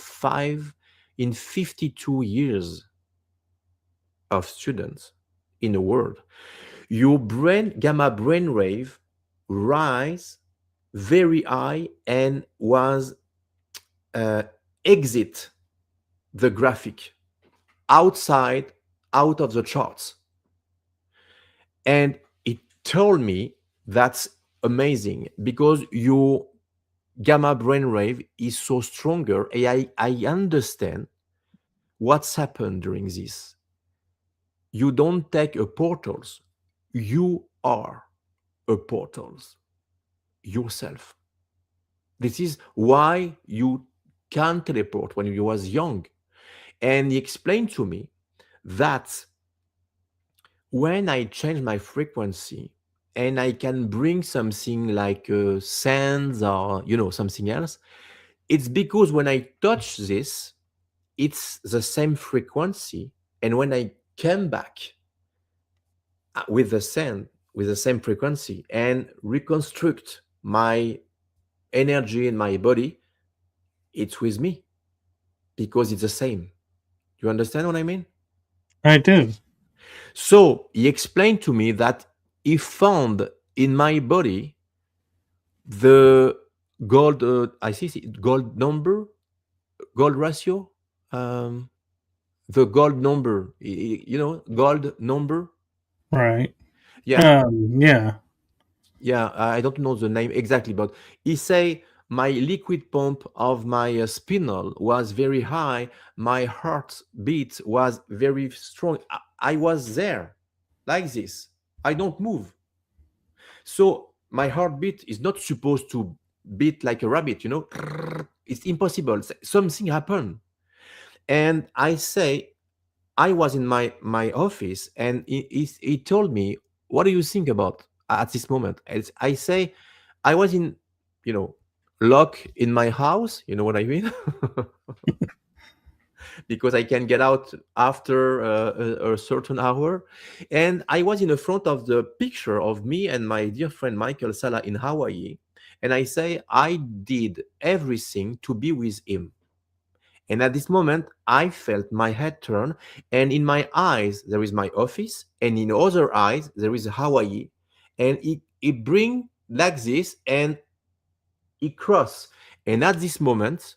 52 years of students in the world. Your brain, gamma brainwave, rise very high and was uh, exit the graphic outside, out of the charts. And it told me that's amazing because your gamma brainwave is so stronger. And I understand what's happened during this. You don't take a portals. You are a portals yourself. This is why you can teleport when you was young. And he explained to me that when I change my frequency and I can bring something like sands or something else, it's because when I touch this, it's the same frequency, and when I came back with the sand with the same frequency and reconstruct my energy in my body, it's with me because it's the same. You understand what I mean? I do. So he explained to me that he found in my body the gold, I see gold number, gold ratio, um, the gold number, gold number. Right. Yeah, Yeah. yeah. I don't know the name exactly, but he say my liquid pump of my spinal was very high. My heart beat was very strong. I was there, like this. I don't move. So my heartbeat is not supposed to beat like a rabbit, It's impossible. Something happened. And I say, I was in my office and he told me, what do you think about at this moment? As I say, I was in, you know, lock in my house, you know what I mean? Because I can get out after a certain hour. And I was in the front of the picture of me and my dear friend Michael Sala in Hawaii. And I say, I did everything to be with him. And at this moment, I felt my head turn, and in my eyes there is my office, and in other eyes there is Hawaii, and it bring like this, and it cross. And at this moment,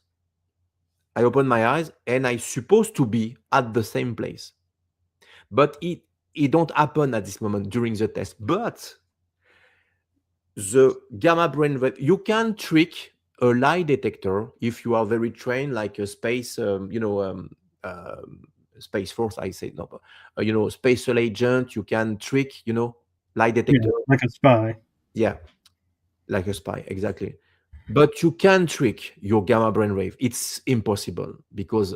I open my eyes, and I supposed to be at the same place, but it don't happen at this moment during the test. But the gamma brainwave, you can trick a lie detector if you are very trained, like a space, space force. I say no, but, spatial agent. You can trick, lie Yeah. detector. Like a spy. Yeah, like a spy, exactly. But you can trick your gamma brainwave. It's impossible because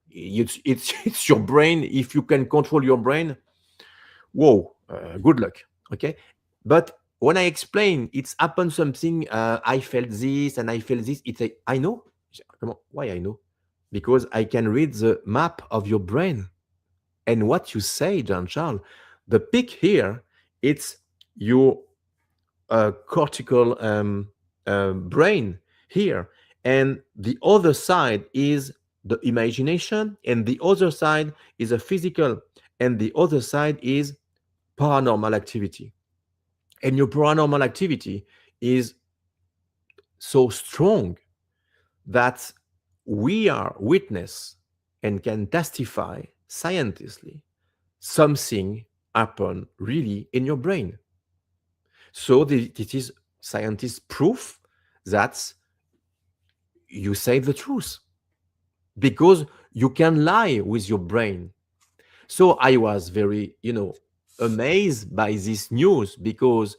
it's it's your brain. If you can control your brain, whoa, good luck. Okay, but when I explain it's happened something, I felt this and I felt this, I know. Come on, why I know? Because I can read the map of your brain. And what you say, Jean-Charles, the peak here, it's your cortical brain here, and the other side is the imagination, and the other side is a physical, and the other side is paranormal activity. And your paranormal activity is so strong that we are witness and can testify scientifically something happened really in your brain. So this is scientist proof that you say the truth because you can lie with your brain. So I was very, amazed by this news because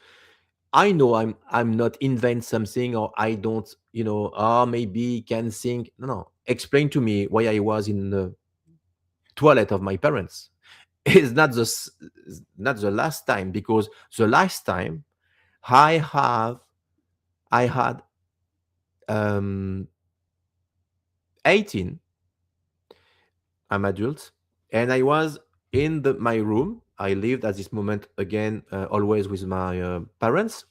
I know I'm not invent something or I don't, maybe can think. No, no. Explain to me why I was in the toilet of my parents. It's not the last time because the last time I have I had 18. I'm adult, and I was in my room. I lived at this moment again, always with my parents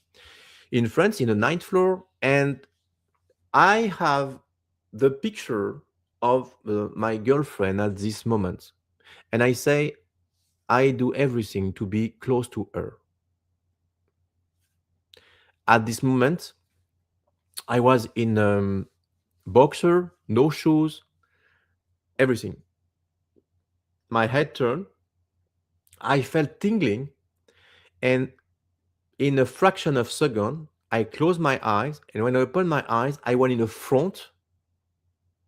in France, in the ninth floor, and I have the picture of my girlfriend at this moment, and I say I do everything to be close to her. At this moment, I was in boxer, no shoes, everything. My head turned. I felt tingling, and in a fraction of a second, I closed my eyes, and when I opened my eyes, I went in the front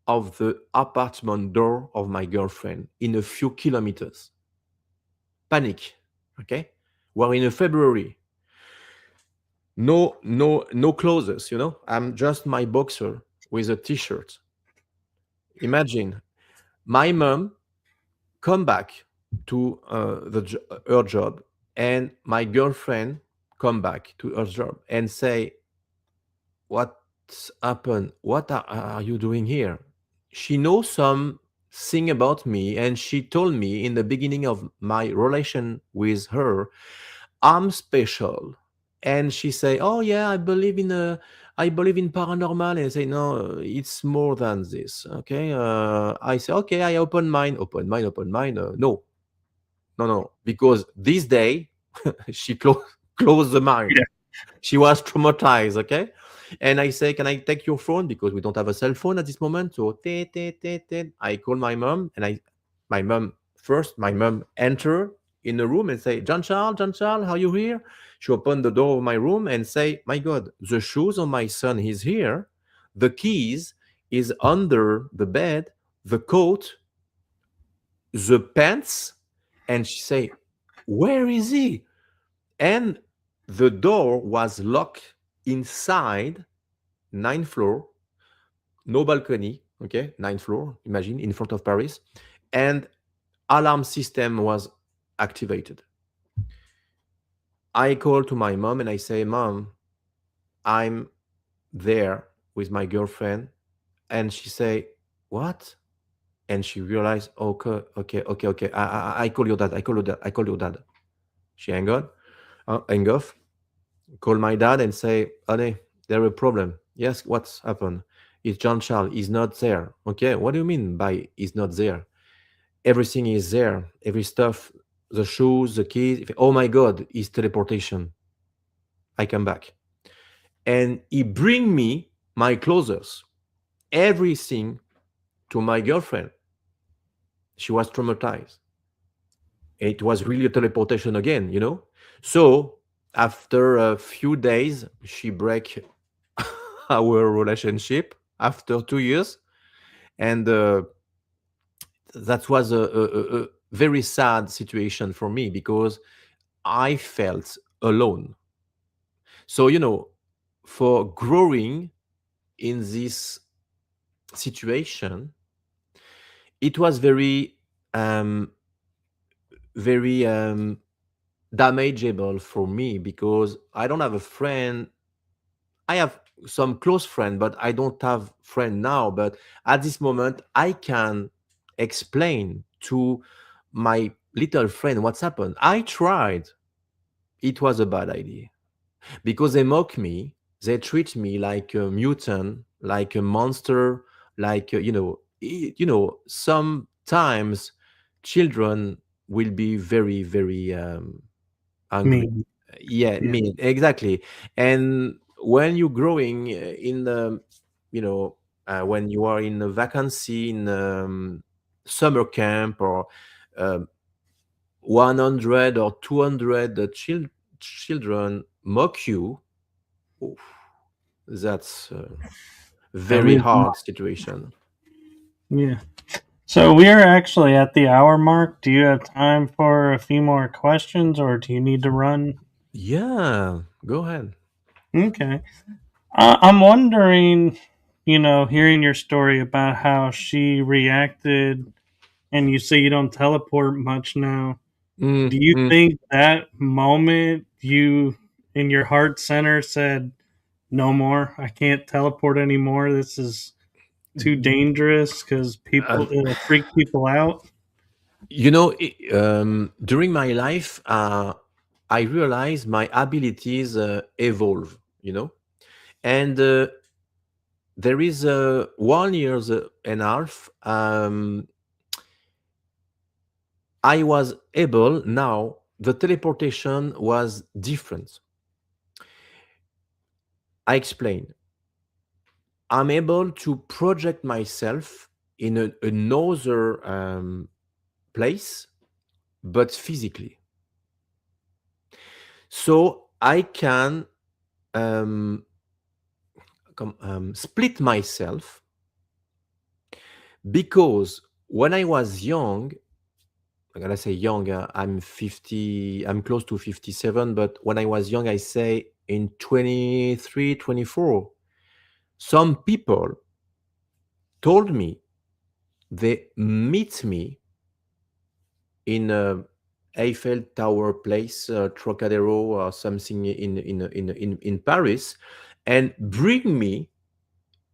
of the apartment door of my girlfriend in a few kilometers. Panic. Okay, we're in a February. No clothes. I'm just my boxer with a t-shirt. Imagine my mom come back to her job, and my girlfriend come back to her job and say, "What's happened? What are you doing here?" She knows something about me, and she told me in the beginning of my relation with her, I'm special. And she say, "Oh yeah, I believe in paranormal." And I say, "No, it's more than this." Okay, I say, "Okay, I open mine, open mine, open mine." No, no, no, because this day she closed the mind. Yeah. She was traumatized. Okay, and I say, "Can I take your phone because we don't have a cell phone at this moment?" So I call my mom, and my mom enter in the room and say, Jean Charles, are you here?" She opened the door of my room and say, "My God, the shoes of my son is here, the keys is under the bed, the coat, the pants." And she say, "Where is he?" And the door was locked inside, ninth floor, no balcony, okay, ninth floor, imagine, in front of Paris, and alarm system was activated. I call to my mom and I say, "Mom, I'm there with my girlfriend." And she say, "What?" And she realized, "Okay, okay, okay, okay. I call your dad. I call your dad. I call your dad." She hang off. Call my dad and say, "Honey, there a problem." "Yes, what's happened?" "It's Jean Charles. He's not there." "Okay, what do you mean by he's not there?" "Everything is there. Every stuff, the shoes, the keys." "Oh my God, it's teleportation." I come back. And he bring me my clothes, everything to my girlfriend. She was traumatized. It was really a teleportation again. So after a few days, she break our relationship after 2 years, and that was a very sad situation for me because I felt alone. So for growing in this situation, it was um, very damageable for me because I don't have a friend. I have some close friend, but I don't have friend now. But at this moment, I can explain to my little friend what's happened. I tried. It was a bad idea because they mock me. They treat me like a mutant, like a monster, like sometimes children will be very, very angry. Me. Yeah, Yeah. me exactly. And when you're growing in the, you know, when you are in a vacancy in summer camp or um 100 or 200 children mock you, oof, that's a I very mean, hard situation. yeah. So we are actually at the hour mark. Do you have time for a few more questions, or do you need to run? Yeah, go ahead. Okay. I'm wondering, hearing your story about how she reacted, and you say you don't teleport much now. Mm, Do you mm. think that moment you, in your heart center, said, "No more. I can't teleport anymore. This is too dangerous because Uh, it'll freak people out." during my life, I realized my abilities evolve, and there is 1 years and a half. I was able now. The teleportation was different. I explain. I'm able to project myself in another place, but physically. So I can um, split myself because when I was young, I'm gonna say young, I'm 50, I'm close to 57, but when I was young, I say in 23, 24, some people told me they meet me in a Eiffel Tower place, Trocadero or something in Paris, and bring me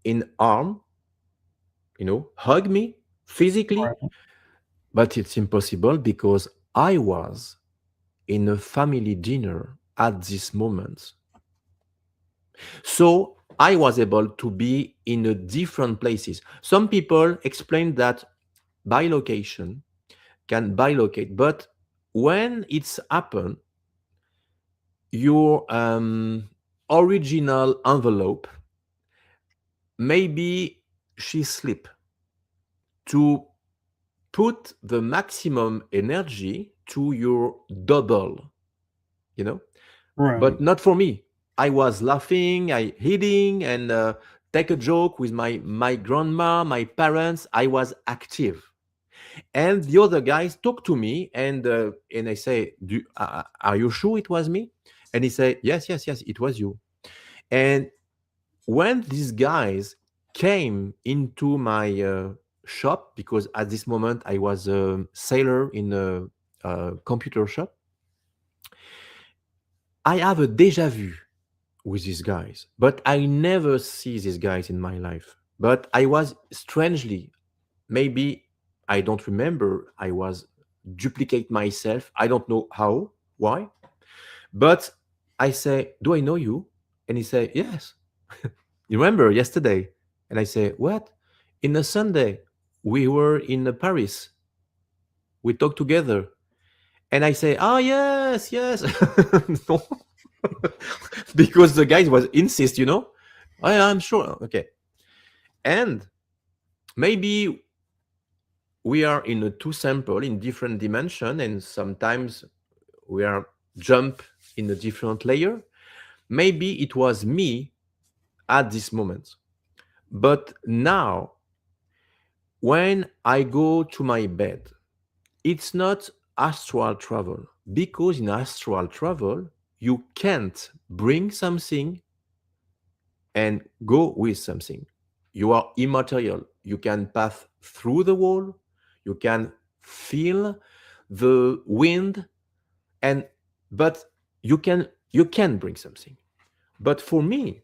in arm, hug me physically, Right. but it's impossible because I was in a family dinner at this moment. So I was able to be in a different places. Some people explain that bilocation can bilocate, but when it's happened, your original envelope, maybe she slip to put the maximum energy to your double, you know, Right. but not for me. I was laughing, I hitting, and take a joke with my grandma, my parents. I was active, and the other guys talk to me, and I say, "Are you sure it was me?" And he said, "Yes, yes, yes, it was you." And when these guys came into my shop, because at this moment I was a sailor in a computer shop, I have a deja vu with these guys, but I never see these guys in my life. But I was strangely, maybe I don't remember, I was duplicate myself. I don't know how, why, but I say, "Do I know you?" And he say, "Yes." "You remember yesterday?" And I say, "What?" "In a Sunday, we were in Paris. We talked together." And I say, "Oh, yes, yes." No. Because the guy was insist, I'm sure. Okay. And maybe we are in a two sample in different dimension, and sometimes we are jump in a different layer. Maybe it was me at this moment. But now, when I go to my bed, it's not astral travel, because in astral travel, you can't bring something and go with something. You are immaterial. You can pass through the wall, you can feel the wind, and but you can bring something. But for me,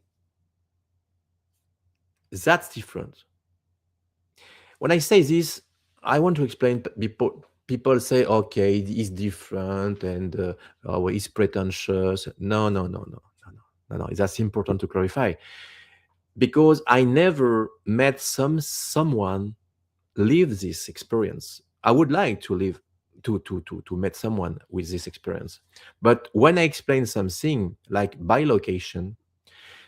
that's different. When I say this, I want to explain. People say, "Okay, it's different, and oh, it's pretentious." No, no, no, no, no, no, no, no. That's important to clarify, because I never met someone live this experience. I would like to live to meet someone with this experience. But when I explain something like bilocation,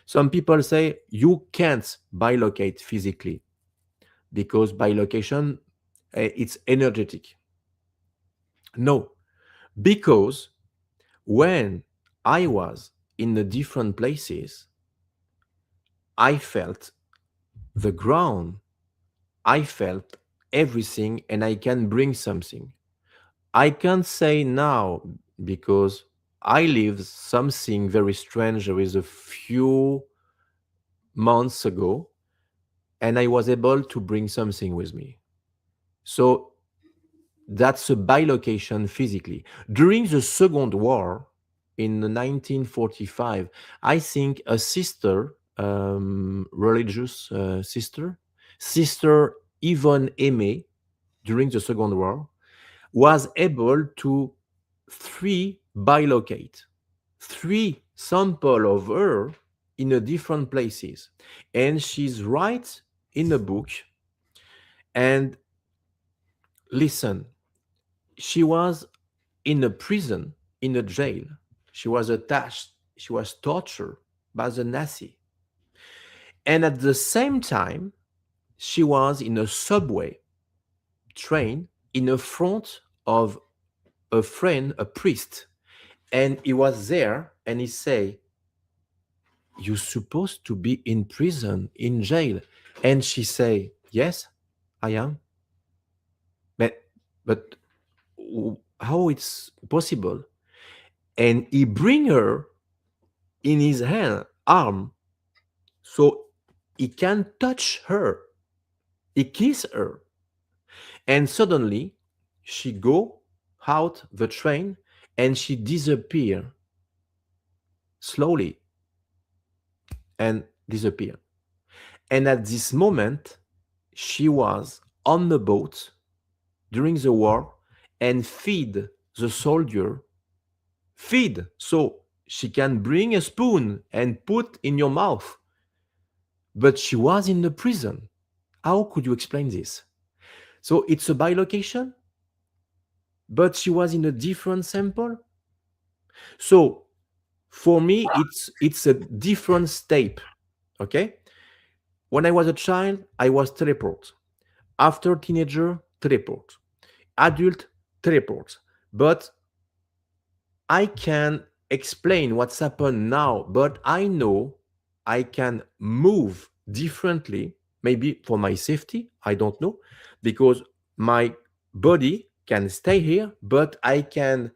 some people say you can't bilocate physically because bilocation, it's energetic. No, because when I was in the different places, I felt the ground, I felt everything, and I can bring something. I can't say now because I lived something very strange with a few months ago, and I was able to bring something with me. So that's a bilocation physically. During the Second War in 1945, I think a sister, religious Sister Yvonne Aimé, during the Second War, was able to bilocate three sample of her in a different places, and she's right in a book. And listen, she was in a prison, in a jail. She was attached, she was tortured by the Nazi, and at the same time she was in a subway train in the front of a friend, a priest, and he was there and he say, "You're supposed to be in prison, in jail." And she say, "Yes, I am." But how it's possible? And he bring her in his hand, arm, so he can touch her. He kiss her. And suddenly she go out the train and she disappear slowly and disappear. And at this moment, she was on the boat during the war and feed the soldier. Feed, so she can bring a spoon and put in your mouth. But she was in the prison. How could you explain this? So it's a bilocation, but she was in a different sample. So for me, it's a different step. Okay. When I was a child, I was teleport. After teenager, teleport. Adult, teleport. But I can explain what's happened now, but I know I can move differently, maybe for my safety, I don't know, because my body can stay here, but I can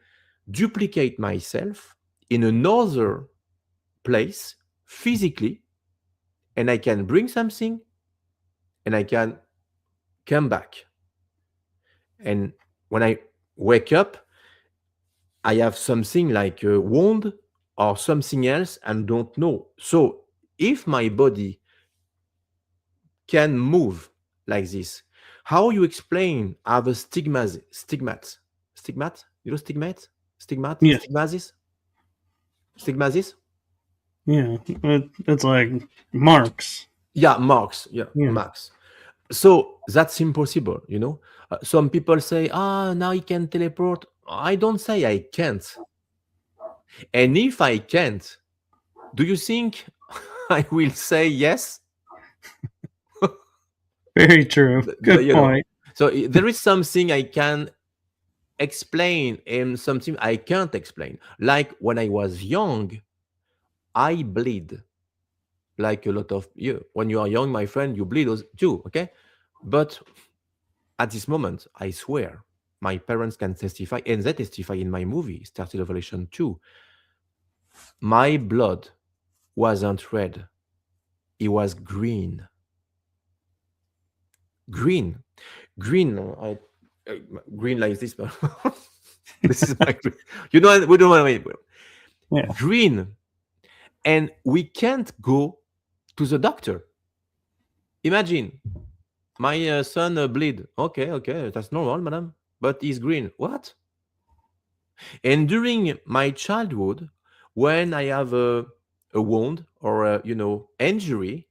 duplicate myself in another place physically, and I can bring something and I can come back. And when I wake up, I have something like a wound or something else and don't know. So if my body can move like this, how you explain other stigmat? You know Yeah. stigmasis? Stigmasis? Yeah. It's like marks. Yeah, marks. Yeah, Yeah. marks. So that's impossible, you know. Some people say, now he can teleport. I don't say I can't. And if I can't, do you think I will say yes? Very true. Good You know, point. so there is something I can explain and something I can't explain. Like when I was young, I bleed like a lot of you. When you are young, my friend, you bleed too, okay? But at this moment, I swear, my parents can testify, and they testify in my movie, Started Revelation 2. My blood wasn't red, it was green. Green. Green. Green like this, but this is my green. You know, we don't want to Yeah. green. And we can't go to the doctor. Imagine my son bleed. Okay, that's normal, madam. But he's green. What? And during my childhood, when I have a wound or a, injury,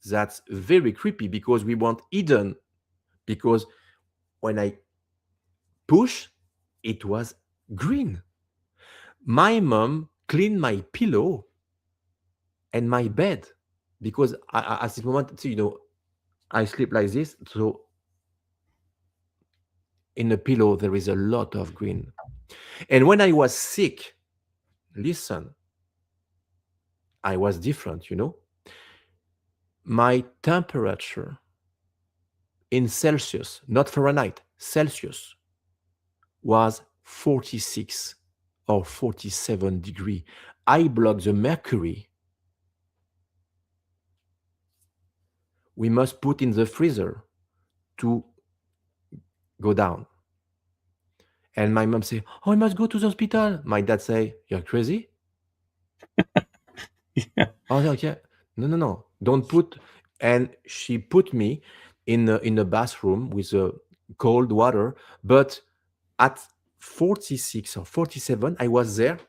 that's very creepy because we want hidden. Because when I push, it was green. My mom cleaned my pillow and my bed because at this moment, I sleep like this. So in the pillow, there is a lot of green. And when I was sick, listen, I was different. My temperature in Celsius, not Fahrenheit, Celsius, was 46 or 47 degree. I block the mercury. We must put in the freezer to go down. And my mom say, "Oh, I must go to the hospital." My dad say, "You're crazy." Yeah. Oh, yeah. No, no, no. Don't put. And she put me in a bathroom with cold water. But at 46 or 47, I was there.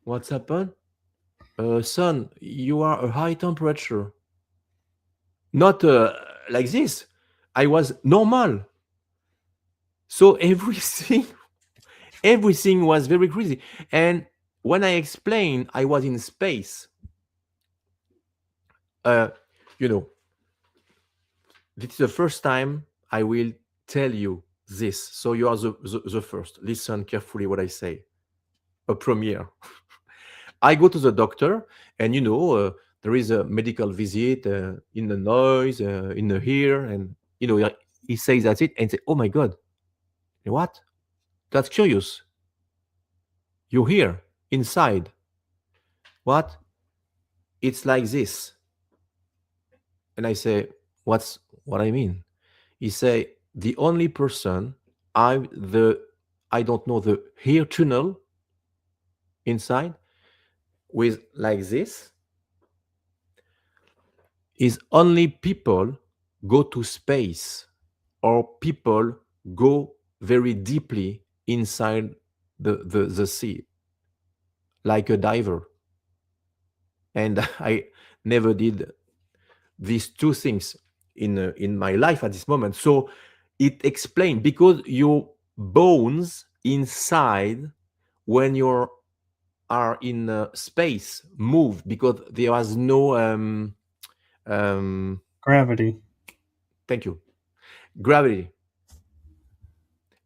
What's happened? Son, you are a high temperature. Not like this. I was normal. So everything was very crazy. And when I explained I was in space, uh, you know, this is the first time I will tell you this. So you are the first. Listen carefully what I say. A premiere. I go to the doctor, and there is a medical visit in the noise, in the ear, and he says that's it, and say, "Oh my God, what? That's curious. You're here inside. What? It's like this." And I say, what I mean? He say, the only person I don't know the hair tunnel inside with like this is only people go to space or people go very deeply inside the sea like a diver. And I never did these two things in my life at this moment. So it explained because your bones inside when you are in space move because there was no Gravity. thank you, gravity.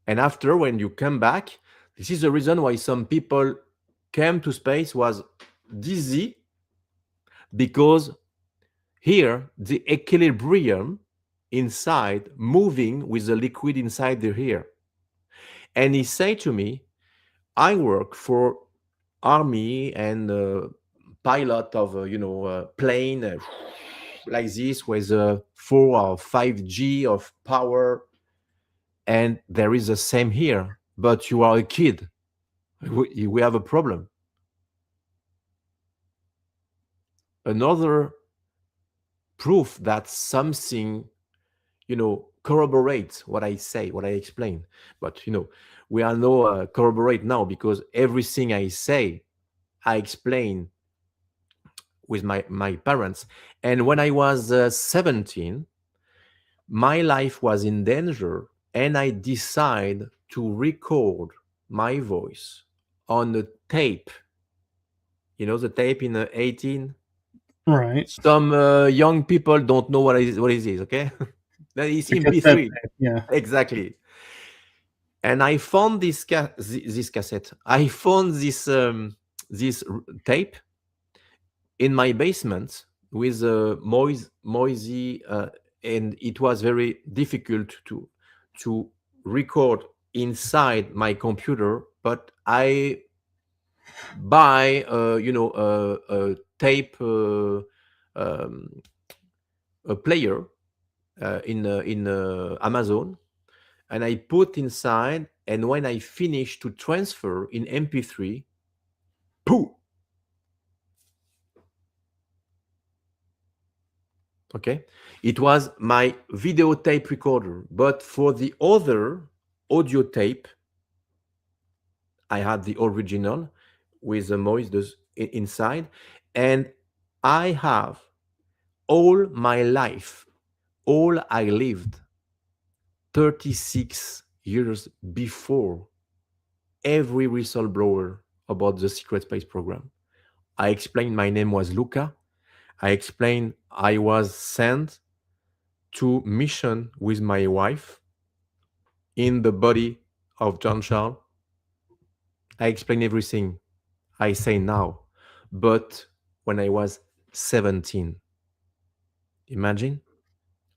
And after when you come back, this is the reason why some people came to space was dizzy because here the equilibrium inside moving with the liquid inside the hair. And he said to me, I work for army and pilot of plane like this with 4 or 5G of power, and there is the same here. But you are a kid. We have a problem. Another proof that something corroborates what I say, what I explain. But we are no corroborate now because everything I say, I explain with my parents. And when I was 17, my life was in danger, and I decided to record my voice on a tape. The tape in 18. Right. Some young people don't know what it is. Okay, that is The cassette MP3. tape. Yeah. Exactly. And I found this cassette. I found this tape in my basement with a noisy, and it was very difficult to record inside my computer. But I buy a tape a player in Amazon, and I put inside. And when I finish to transfer in MP3, pooh. Okay, it was my video tape recorder. But for the other audio tape, I had the original with the noise inside, and I have all my life, all I lived, 36 years before every whistleblower about the secret space program. I explained my name was Luca. I explained I was sent to mission with my wife in the body of John Charles. I explained everything I say now. But when I was 17, imagine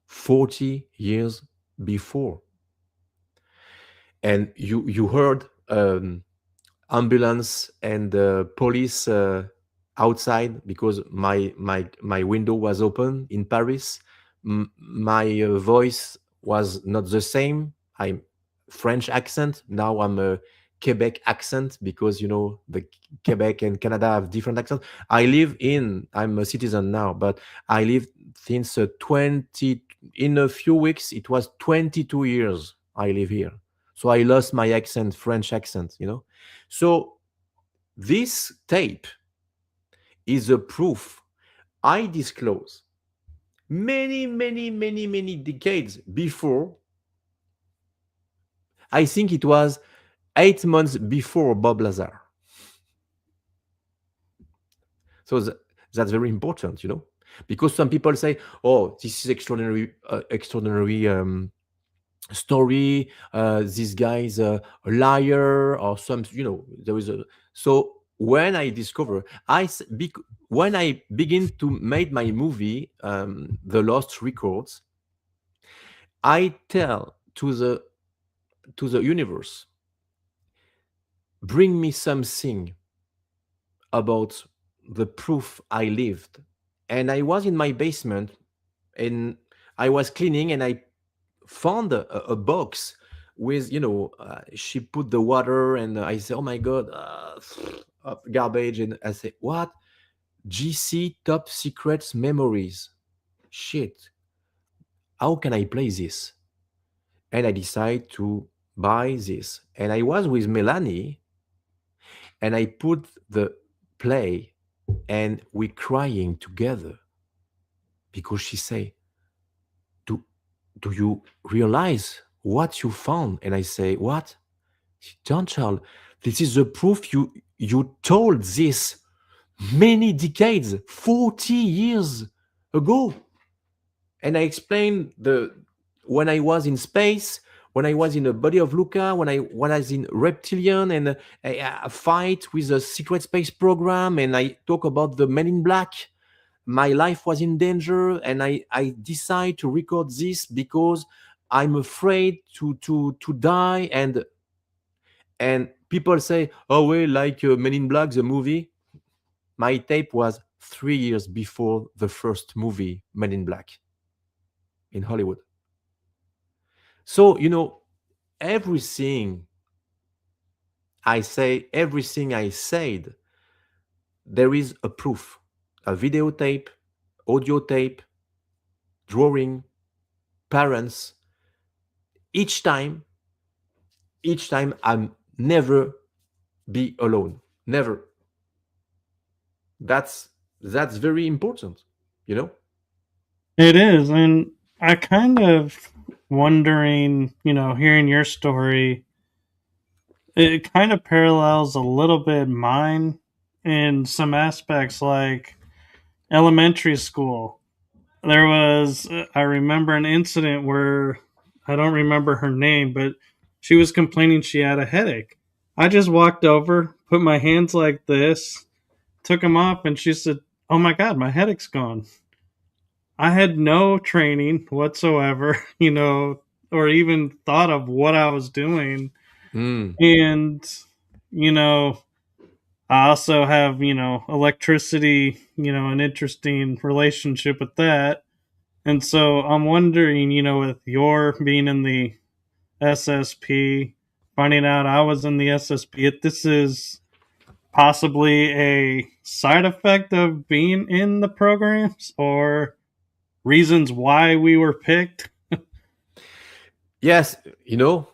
40 years before. And you heard ambulance and police outside because my window was open in Paris. My voice was not the same. I'm French accent. Now I'm a Quebec accent because the Quebec and Canada have different accents. I'm a citizen now, but I live since 20. In a few weeks, it was 22 years I live here. So I lost my accent, French accent. So this tape is a proof I disclose many, many, many, many decades before. I think it was 8 months before Bob Lazar. So that's very important, because some people say, "Oh, this is extraordinary story. This guy is a liar," or there is a. So when I discover, when I begin to make my movie, The Lost Records, I tell to the universe, bring me something about the proof I lived. And I was in my basement and I was cleaning and I found a box with, she put the water and I say, oh my God, garbage. And I say, what? GC Top Secrets Memories. Shit. How can I play this? And I decide to buy this. And I was with Melanie and I put the play and we crying together because she say, do you realize what you found? And I say, what? Jean-Charles, this is the proof you told this many decades, 40 years ago. And I explained when I was in space, when I was in the body of Luca, when I was in Reptilian and a fight with a secret space program, and I talk about the Men in Black. My life was in danger, and I decide to record this because I'm afraid to die. And people say, oh, well, like Men in Black, the movie. My tape was 3 years before the first movie, Men in Black, in Hollywood. So, everything I say, everything I said, there is a proof, a videotape, audio tape, drawing, parents. Each time I'm never be alone. Never. That's very important. It is, and I kind of wondering, hearing your story, it kind of parallels a little bit mine in some aspects, like elementary school. There was, I remember an incident where I don't remember her name, but she was complaining she had a headache. I just walked over, put my hands like this, took them off, and she said, "Oh my God, my headache's gone." I had no training whatsoever, or even thought of what I was doing. Mm. And, I also have, electricity, an interesting relationship with that. And so I'm wondering, with your being in the SSP, finding out I was in the SSP, if this is possibly a side effect of being in the programs or reasons why we were picked. Yes, you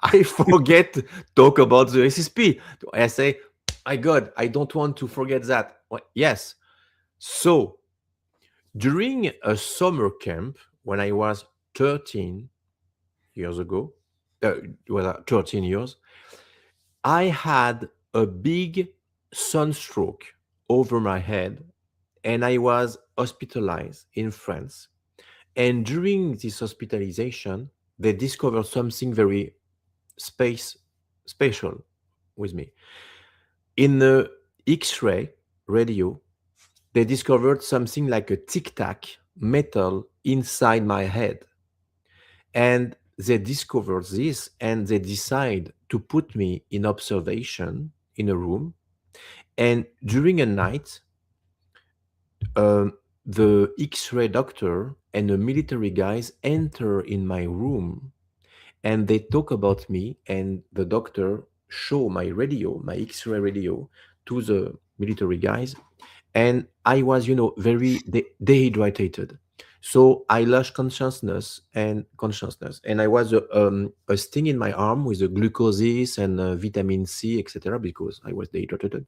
I forget to talk about the SSP. I say, my God, I don't want to forget that. Well, yes. So during a summer camp when I was 13, years ago, uh, 13 years, I had a big sunstroke over my head and I was hospitalized in France. And during this hospitalization, they discovered something very space special with me. In the X-ray radio, they discovered something like a tic-tac metal inside my head. And they discovered this and they decide to put me in observation in a room. And during a night, um, the X-ray doctor and the military guys enter in my room and they talk about me. And the doctor show my radio, my X-ray radio, to the military guys. And I was, very dehydrated. So I lost consciousness, and I was a sting in my arm with the glucoses and vitamin C, etc., because I was dehydrated.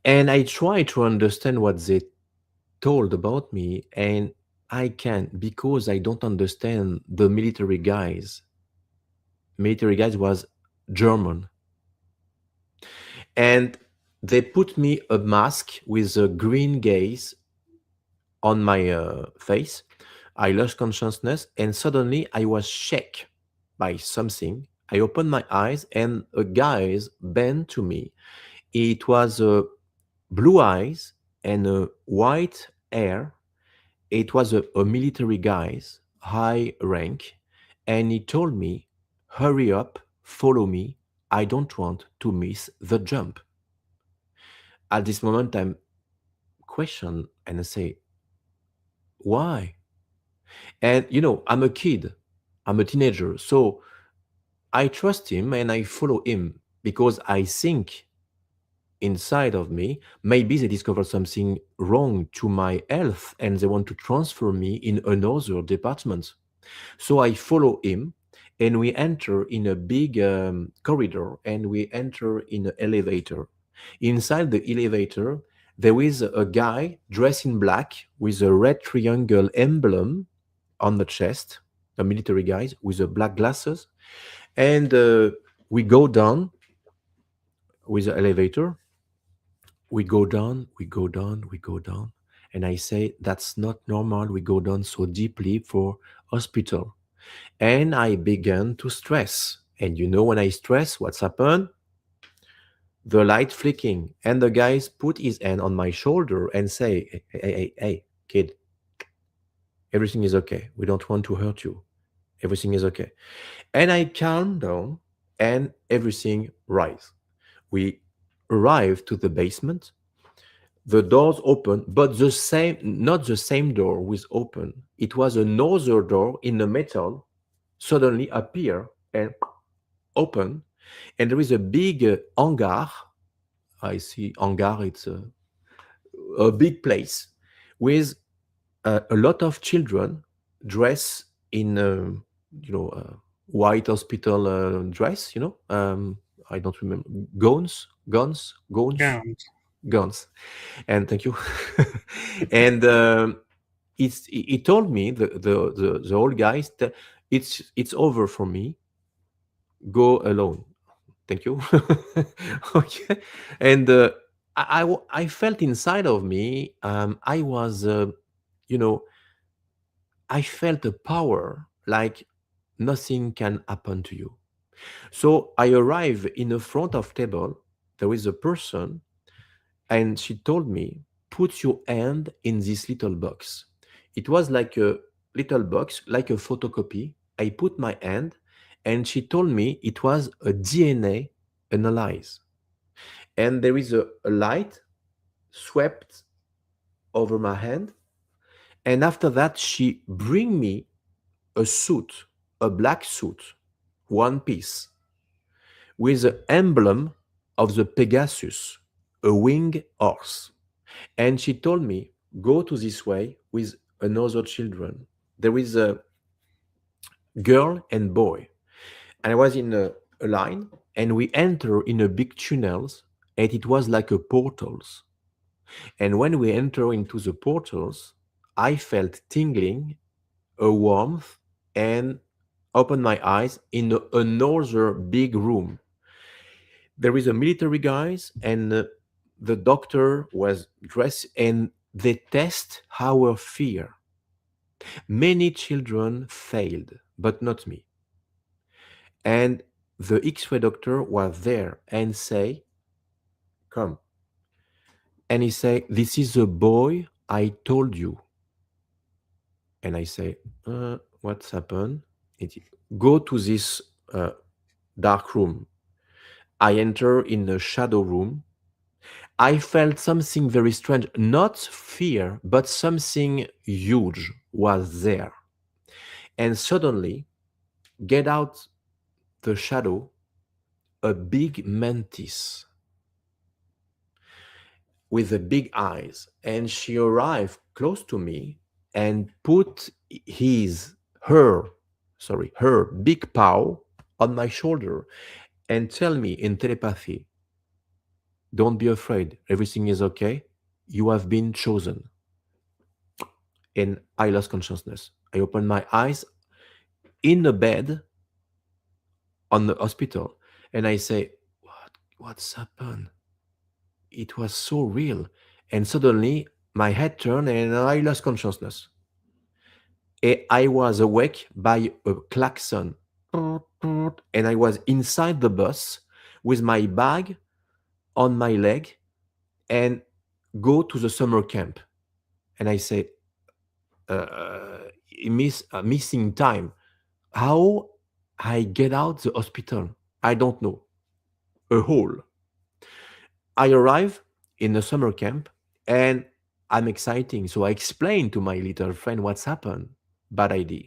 And I tried to understand what they told about me, and I can't because I don't understand the military guys. Military guys was German, and they put me a mask with a green gaze on my face. I lost consciousness, and suddenly I was shaken by something. I opened my eyes, and a guy bent to me. It was blue eyes and white hair. It was a military guy, high rank, and he told me, "Hurry up, follow me. I don't want to miss the jump." At this moment, I'm question and I say, "Why?" And I'm a kid, I'm a teenager. So I trust him and I follow him because I think inside of me, maybe they discovered something wrong to my health and they want to transfer me in another department. So I follow him and we enter in a big corridor and we enter in an elevator. Inside the elevator, there is a guy dressed in black with a red triangle emblem on the chest, a military guy with the black glasses. And we go down with the elevator. We go down, we go down, we go down. And I say, that's not normal. We go down so deeply for hospital. And I began to stress. And when I stress, what's happened? The light flicking. And the guys put his hand on my shoulder and say, hey, kid, everything is okay. We don't want to hurt you. Everything is okay. And I calm down and everything rise. We arrive to the basement. The doors open, but not the same door was open. It was another door in the metal suddenly appear and open. And there is a big hangar. I see hangar, it's a big place with a lot of children dressed in white hospital dress, I don't remember, gowns, Gowns. gowns. And thank you. And he told me, the old guys, that it's over for me, go alone. Thank you. Okay. And I felt inside of me, I was you know I felt a power like nothing can happen to you. So I arrive in the front of table. There is a person, and she told me, "Put your hand in this little box." It was like a little box, like a photocopy. I put my hand, and she told me it was a DNA analyze. And there is a light swept over my hand. And after that, she bring me a suit, a black suit, one piece, with the emblem of the Pegasus, a winged horse. And she told me, go to this way with another children. There is a girl and boy. And I was in a line, and we enter in a big tunnels, and it was like a portals. And when we enter into the portals, I felt tingling, a warmth, and Open my eyes in another big room. There is a military guys, and the doctor was dressed, and they test our fear. Many children failed, but not me. And the X-ray doctor was there and say, "Come." And he say, "This is the boy I told you." And I say, "What's happened?" It, Go to this uh, dark room. I enter in a shadow room. I felt something very strange, not fear, but something huge was there. And suddenly, get out the shadow, a big mantis with the big eyes. And she arrived close to me and put her big paw on my shoulder and tell me in telepathy, "Don't be afraid. Everything is okay. You have been chosen." And I lost consciousness. I opened my eyes in the bed on the hospital, and I say, What's happened? It was so real." And suddenly my head turned and I lost consciousness. I was awake by a klaxon. And I was inside the bus with my bag on my leg and go to the summer camp. And I say, missing time. How I get out the hospital? I don't know. A hole. I arrive in the summer camp and I'm exciting. So I explain to my little friend what's happened. Bad idea.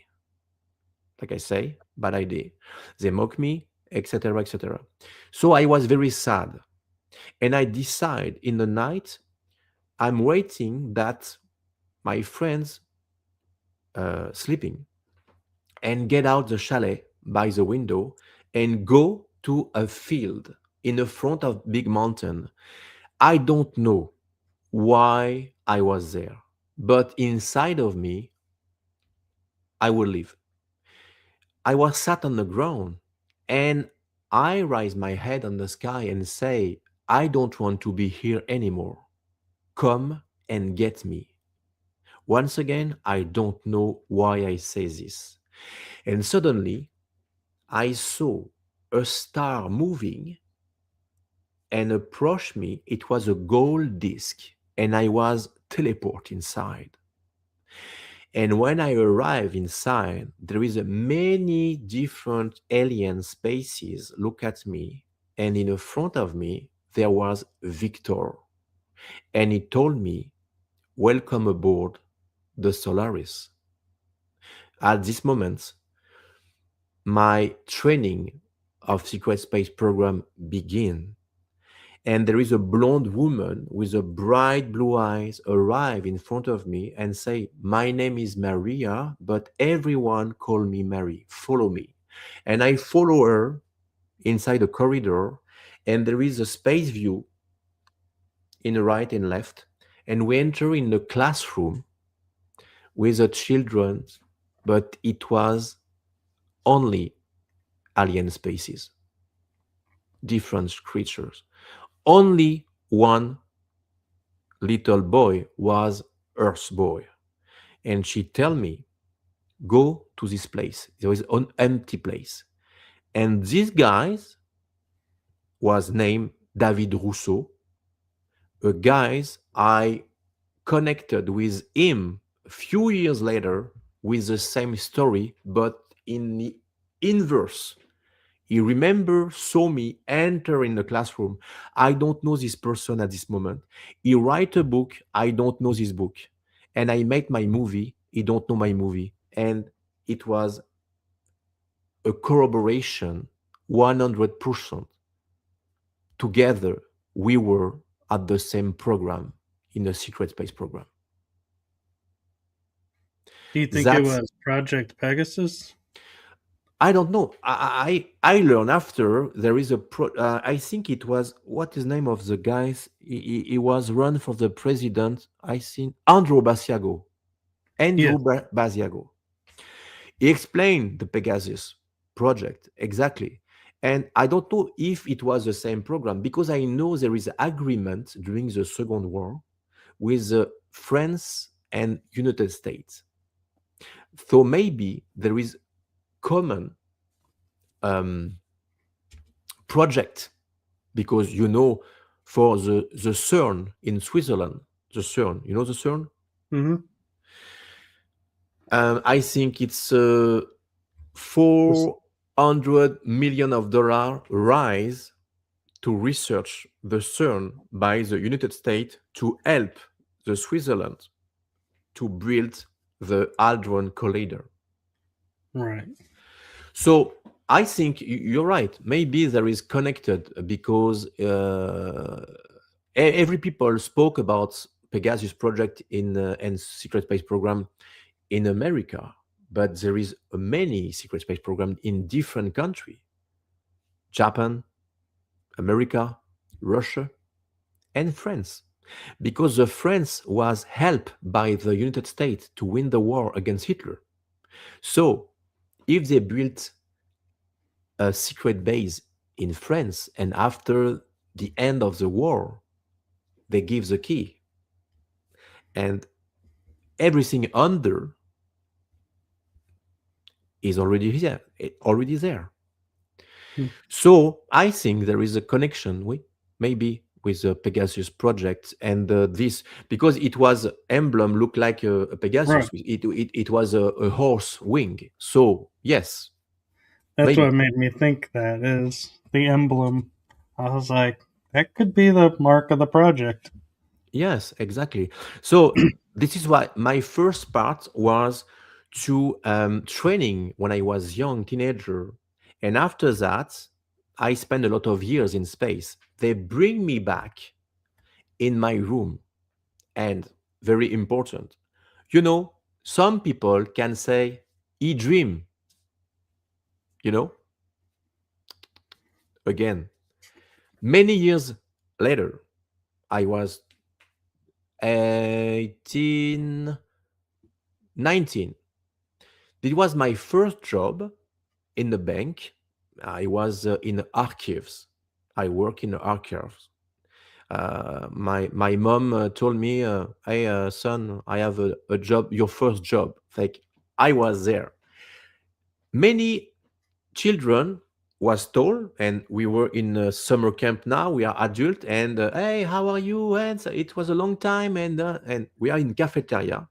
Like I say, bad idea. They mock me, etc., etc. So I was very sad. And I decide in the night, I'm waiting that my friends sleeping and get out the chalet by the window and go to a field in the front of big mountain. I don't know why I was there, but inside of me, I will live. I was sat on the ground and I raise my head on the sky and say, "I don't want to be here anymore. Come and get me." Once again, I don't know why I say this. And suddenly, I saw a star moving and approached me. It was a gold disc, and I was teleported inside. And when I arrive inside, there is a many different alien species look at me, and in the front of me there was Victor, and he told me, "Welcome aboard the Solaris." At this moment, my training of secret space program begin, and there is a blonde woman with a bright blue eyes arrive in front of me and say, "My name is Maria, but everyone call me Mary. Follow me." And I follow her inside a corridor, and there is a space view in the right and left, and we enter in the classroom with the children, but it was only alien species, different creatures. Only one little boy was Earth boy. And she tell me, "Go to this place. There is an empty place." And this guy was named David Rousseau. A guys I connected with him a few years later with the same story, but in the inverse. He remember saw me enter in the classroom. I don't know this person at this moment. He write a book. I don't know this book. And I make my movie. He don't know my movie. And it was a corroboration 100%. Together, we were at the same program in a secret space program. Do you think it That's was Project Pegasus? I don't know. I learned after there is a I think it was what is name of the guys. He was run for the president. I think Andrew Yes. Basiago. He explained the Pegasus project exactly. And I don't know if it was the same program because I know there is agreement during the Second War with France and United States. So maybe there is common um, project because for the CERN in Switzerland, the CERN, you know the CERN. Mm-hmm. I think it's Was, $400 million of dollar rise to research the CERN by the United States to help the Switzerland to build the Hadron Collider. right. So I think you're right. Maybe there is connected because every people spoke about Pegasus project in and secret space program in America, but there is many secret space program in different country: Japan, America, Russia, and France. Because the France was helped by the United States to win the war against Hitler. So if they built a secret base in France and after the end of the war, they give the key and everything under is already there. Hmm. So I think there is a connection with maybe with the Pegasus project and this because it was emblem looked like a Right. Pegasus. It was a horse wing. So yes, That's maybe what made me think that is the emblem. I was like, that could be the mark of the project. yes, exactly. So this is why my first part was to training when I was young teenager, and after that, I spent a lot of years in space. They bring me back in my room, and very important, you know, some people can say he dream. You know, again, many years later, I was 18, 19. It was my first job in the bank. I was in archives. I work in archives. My mom told me, "Hey, son, I have a job. Your first job." Like I was there. Many children was told, and we were in a summer camp. Now we are adult, and hey, how are you? And so it was a long time, and we are in cafeteria.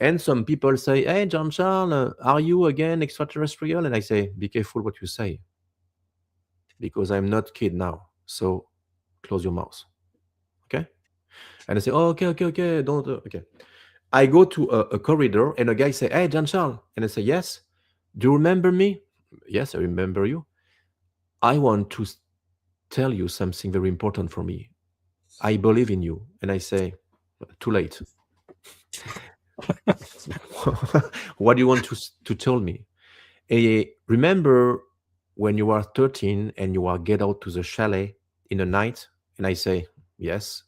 And some people say, "Hey, Jean-Charles, are you again extraterrestrial?" And I say, "Be careful what you say, because I'm not kid now. So close your mouth, okay?" And I say, "Oh, okay, okay, okay, don't okay." I go to a corridor, and a guy say, "Hey, Jean-Charles," and I say, "Yes. Do you remember me?" "Yes, I remember you. I want to tell you something very important for me. I believe in you." And I say, "Too late." What do you want to tell me? Remember when you are 13 and you are get out to the chalet in the night? And I say, "Yes."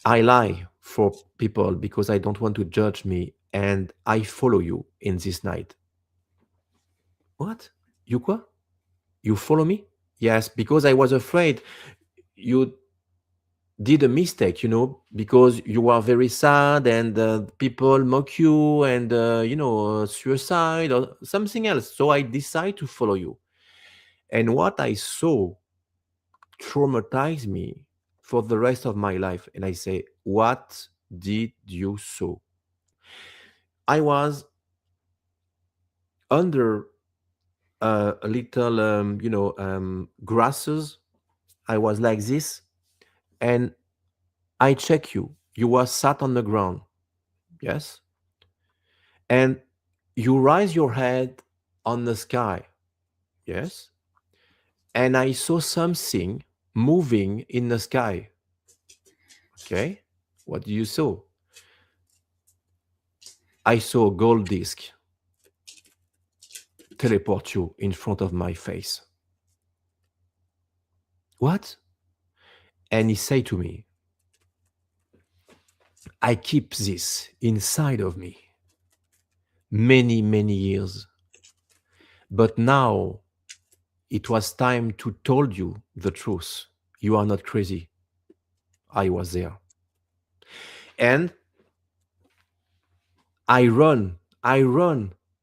I lie for people because I don't want to judge me, and I follow you in this night. What? You quoi? You follow me? Yes, because I was afraid you did a mistake, because you are very sad and people mock you and, suicide or something else. So I decide to follow you. And what I saw traumatized me for the rest of my life. And I say, what did you saw? I was under a little, grasses. I was like this. And I check you. You were sat on the ground. Yes. And you raise your head on the sky. Yes. And I saw something moving in the sky. Okay. What do you saw? I saw a gold disc teleport you in front of my face. What? And he said to me, "I keep this inside of me. many, many years. But now it was time to told you the truth. You are not crazy. I was there. And I run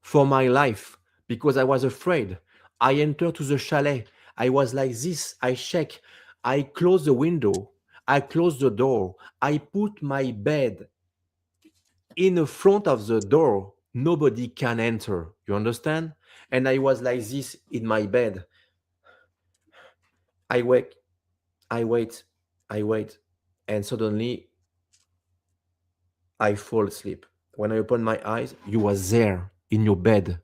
for my life because I was afraid. I entered to the chalet. I was like this. I shake. I close the window. I close the door. I put my bed in the front of the door. Nobody can enter. You understand? And I was like this in my bed. I wake. I wait. I wait. And suddenly I fall asleep. When I open my eyes, you was there in your bed.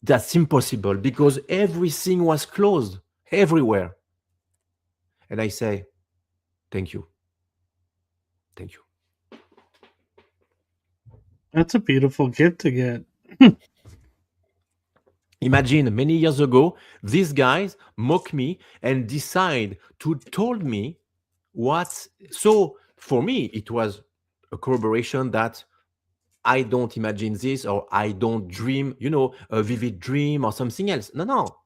That's impossible because everything was closed everywhere. And I say, thank you. Thank you. That's a beautiful gift to get. Imagine many years ago, these guys mock me and decide to told me what. So for me, it was a corroboration that I don't imagine this or I don't dream, a vivid dream or something else. No, no.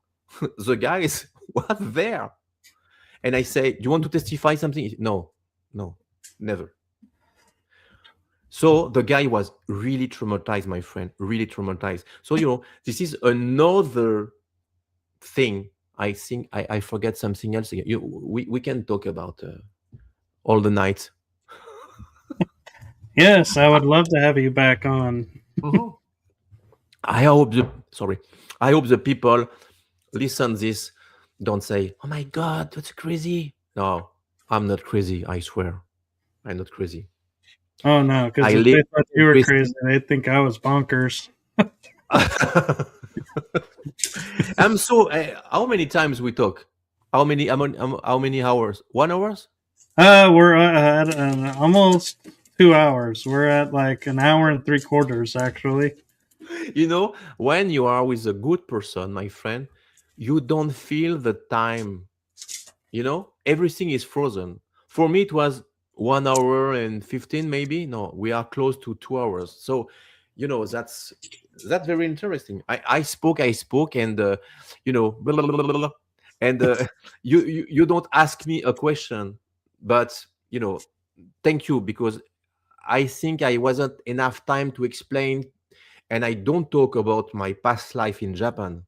The guys was there. And I say, do you want to testify something? No, no, never. So the guy was really traumatized, my friend, really traumatized. So, this is another thing. I think I forget something else. We can talk about all the night. Yes, I would love to have you back on. Mhm. I hope the people listen this don't say, oh my God, that's crazy. No, I'm not crazy. I swear. I'm not crazy. Oh no, because I if live they thought you in were risk. crazy, they'd think I was bonkers. I'm so. How many times we talk? How many hours? 1 hours? We're at almost 2 hours. We're at like an hour and 3/4, actually. When you are with a good person, my friend, you don't feel the time. Everything is frozen. For me, it was 1 hour and 15, maybe. No, we are close to 2 hours. So, that's very interesting. I spoke, and blah, blah, blah, blah, blah, and you don't ask me a question, but thank you because I think I wasn't enough time to explain, and I don't talk about my past life in Japan.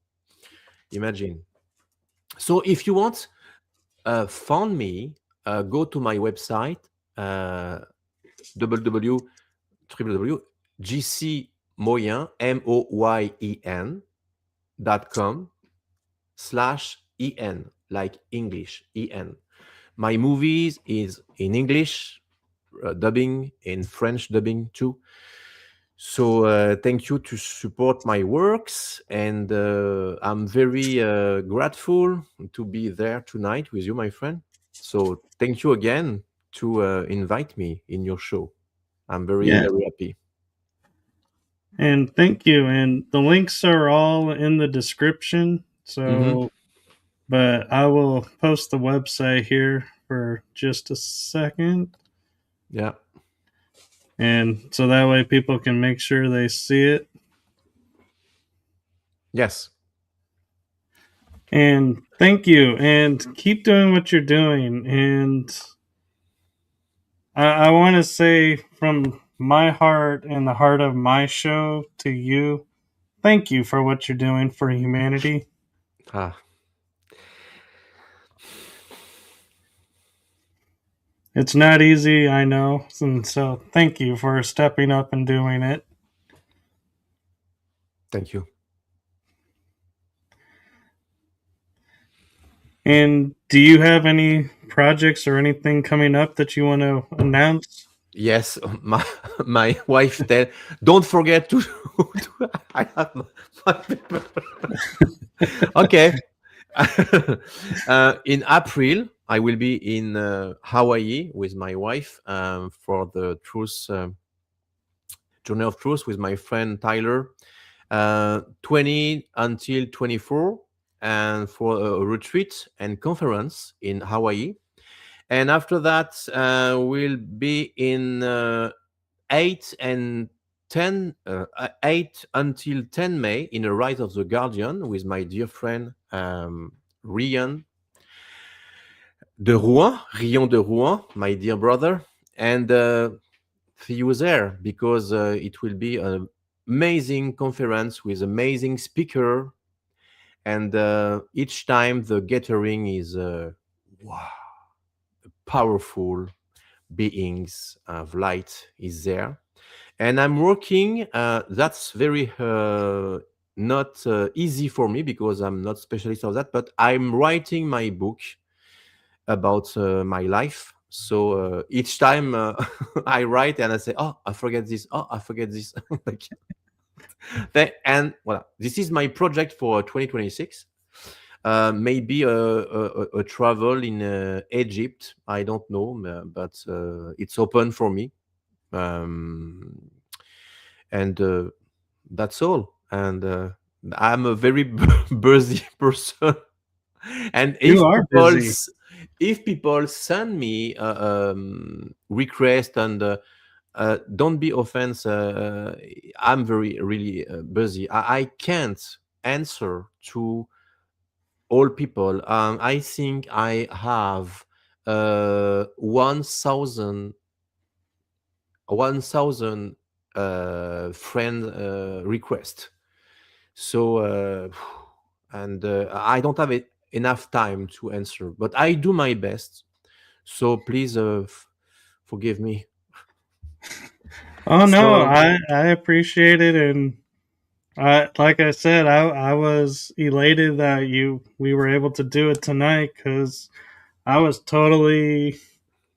Imagine. So if you want, find me, go to my website, uh, www.gcmoyen.com/en, like English, en. My movies is in English, dubbing, in French dubbing too. So thank you to support my works, and I'm very grateful to be there tonight with you, my friend. So thank you again to invite me in your show. I'm very, Yeah, very happy. and thank you. And the links are all in the description. Hmm. So, but I will post the website here for just a second. Yeah. And so that way people can make sure they see it. Yes. And thank you. And keep doing what you're doing. And I want to say from my heart and the heart of my show to you, thank you for what you're doing for humanity. Ah, It's not easy, I know. And so thank you for stepping up and doing it. thank you. And do you have any projects or anything coming up that you want to announce? Yes, my wife said, don't forget to. I have my paper. Okay. In April, I will be in Hawaii with my wife for the Truth Journey of Truth with my friend Tyler, 20 until 24, and for a retreat and conference in Hawaii. And after that, we'll be in 8 and 8 until 10 May in a Rise of the Guardian with my dear friend Rian Rion de Rouen, my dear brother, and see you there because it will be an amazing conference with amazing speaker, and each time the gathering is wow, powerful beings of light is there, and I'm working. That's very not easy for me because I'm not specialist of that, but I'm writing my book about my life. So each time I write and I say, "Oh, I forget this. Oh, I forget this." Like, and voilà, this is my project for 2026. Maybe a travel in Egypt. I don't know, but it's open for me. Um, and that's all. And I'm a very busy person. And You are busy. if people send me request and don't be offense, I'm very really busy. I can't answer to all people. I think I have 1,000 friend request. So and I don't have enough time to answer, but I do my best. So please forgive me. Oh no, So I appreciate it, and like I said, I was elated that we were able to do it tonight because I was totally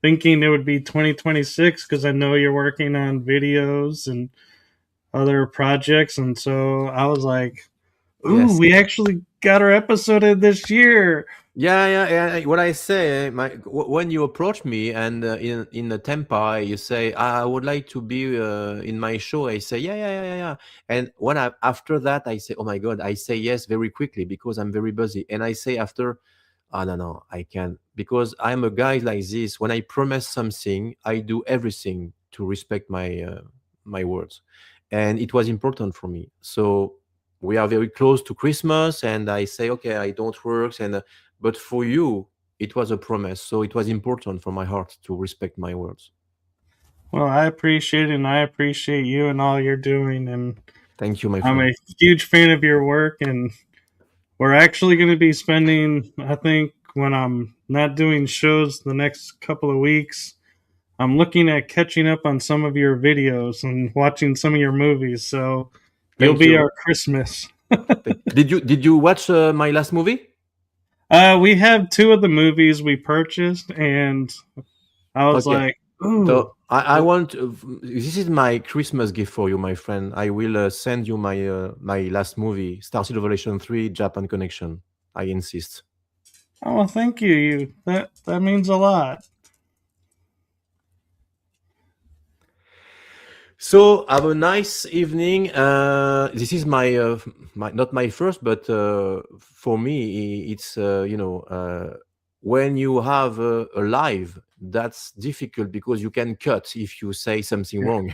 thinking it would be 2026 because I know you're working on videos and other projects, and so I was like, "Ooh, yes. we actually got our episode in this year." Yeah. What I say, when you approach me and in the Tampa, you say, "I would like to be in my show." I say, yeah. And when after that, I say, "Oh my God!" I say yes very quickly because I'm very busy. And I say after, "I don't know, I can," because I'm a guy like this. When I promise something, I do everything to respect my words, and it was important for me. So we are very close to Christmas, and I say, "Okay, I don't work," and but for you, it was a promise. So it was important for my heart to respect my words. Well, I appreciate it, and I appreciate you and all you're doing, and Thank you, my I'm friend. a huge fan of your work. And we're actually going to be spending, I think, when I'm not doing shows the next couple of weeks, I'm looking at catching up on some of your videos and watching some of your movies. So you'll Thank be you. our Christmas. Did you watch my last movie? We have two of the movies we purchased, and I was Okay. like, ooh. So I want this is my Christmas gift for you, my friend. I will send you my last movie, Star City Revelation 3, Japan Connection. I insist. Oh, well, thank you. That means a lot. So have a nice evening. This is my not my first, but for me, it's when you have a live, that's difficult because you can cut if you say something wrong.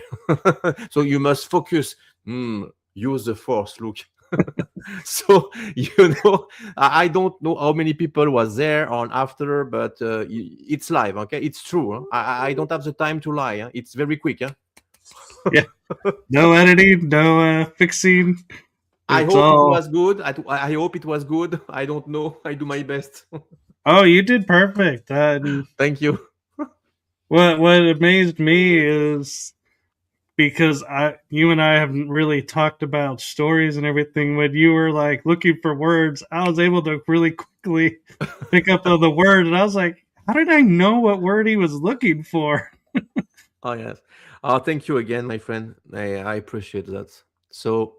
So you must focus. Use the force. Look. So I don't know how many people was there on after, but it's live. Okay, it's true. Huh? I don't have the time to lie. Huh? It's very quick. Huh? Yeah. No editing, no fixing. I It's hope it all. was good. I hope it was good. I don't know. I do my best. Oh, you did perfect. Thank you. What amazed me is because you and I haven't really talked about stories and everything. When you were like looking for words, I was able to really quickly pick up on the word, and I was like, how did I know what word he was looking for? Oh yes. Thank you again, my friend. I appreciate that. So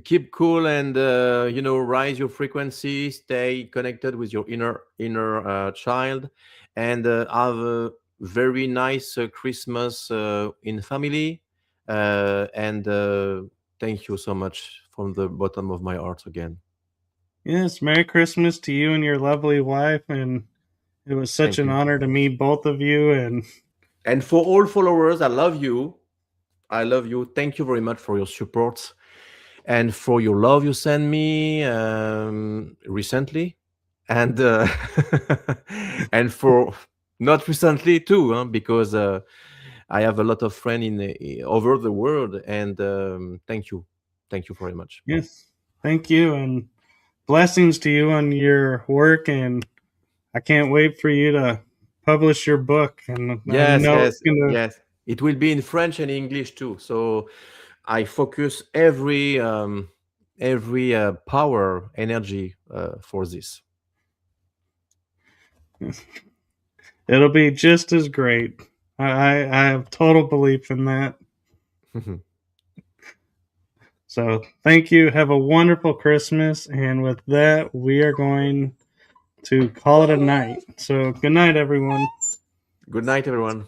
keep cool and rise your frequency. Stay connected with your inner child, and have a very nice Christmas in family. And thank you so much from the bottom of my heart again. Yes, Merry Christmas to you and your lovely wife, and it was such Thank an you. honor to meet both of you. And And for all followers, I love you. I love you. Thank you very much for your support and for your love you sent me recently, and and for not recently too, huh, because I have a lot of friends over the world, and thank you very much. Yes. Thank you, and blessings to you on your work, and I can't wait for you to publish your book, and I Yes, know yes, it's gonna. yes. It will be in French and English too. So I focus every power energy for this. It'll be just as great. I have total belief in that. So thank you. Have a wonderful Christmas. And with that, we are going to call it a night. So good night, everyone. Good night, everyone.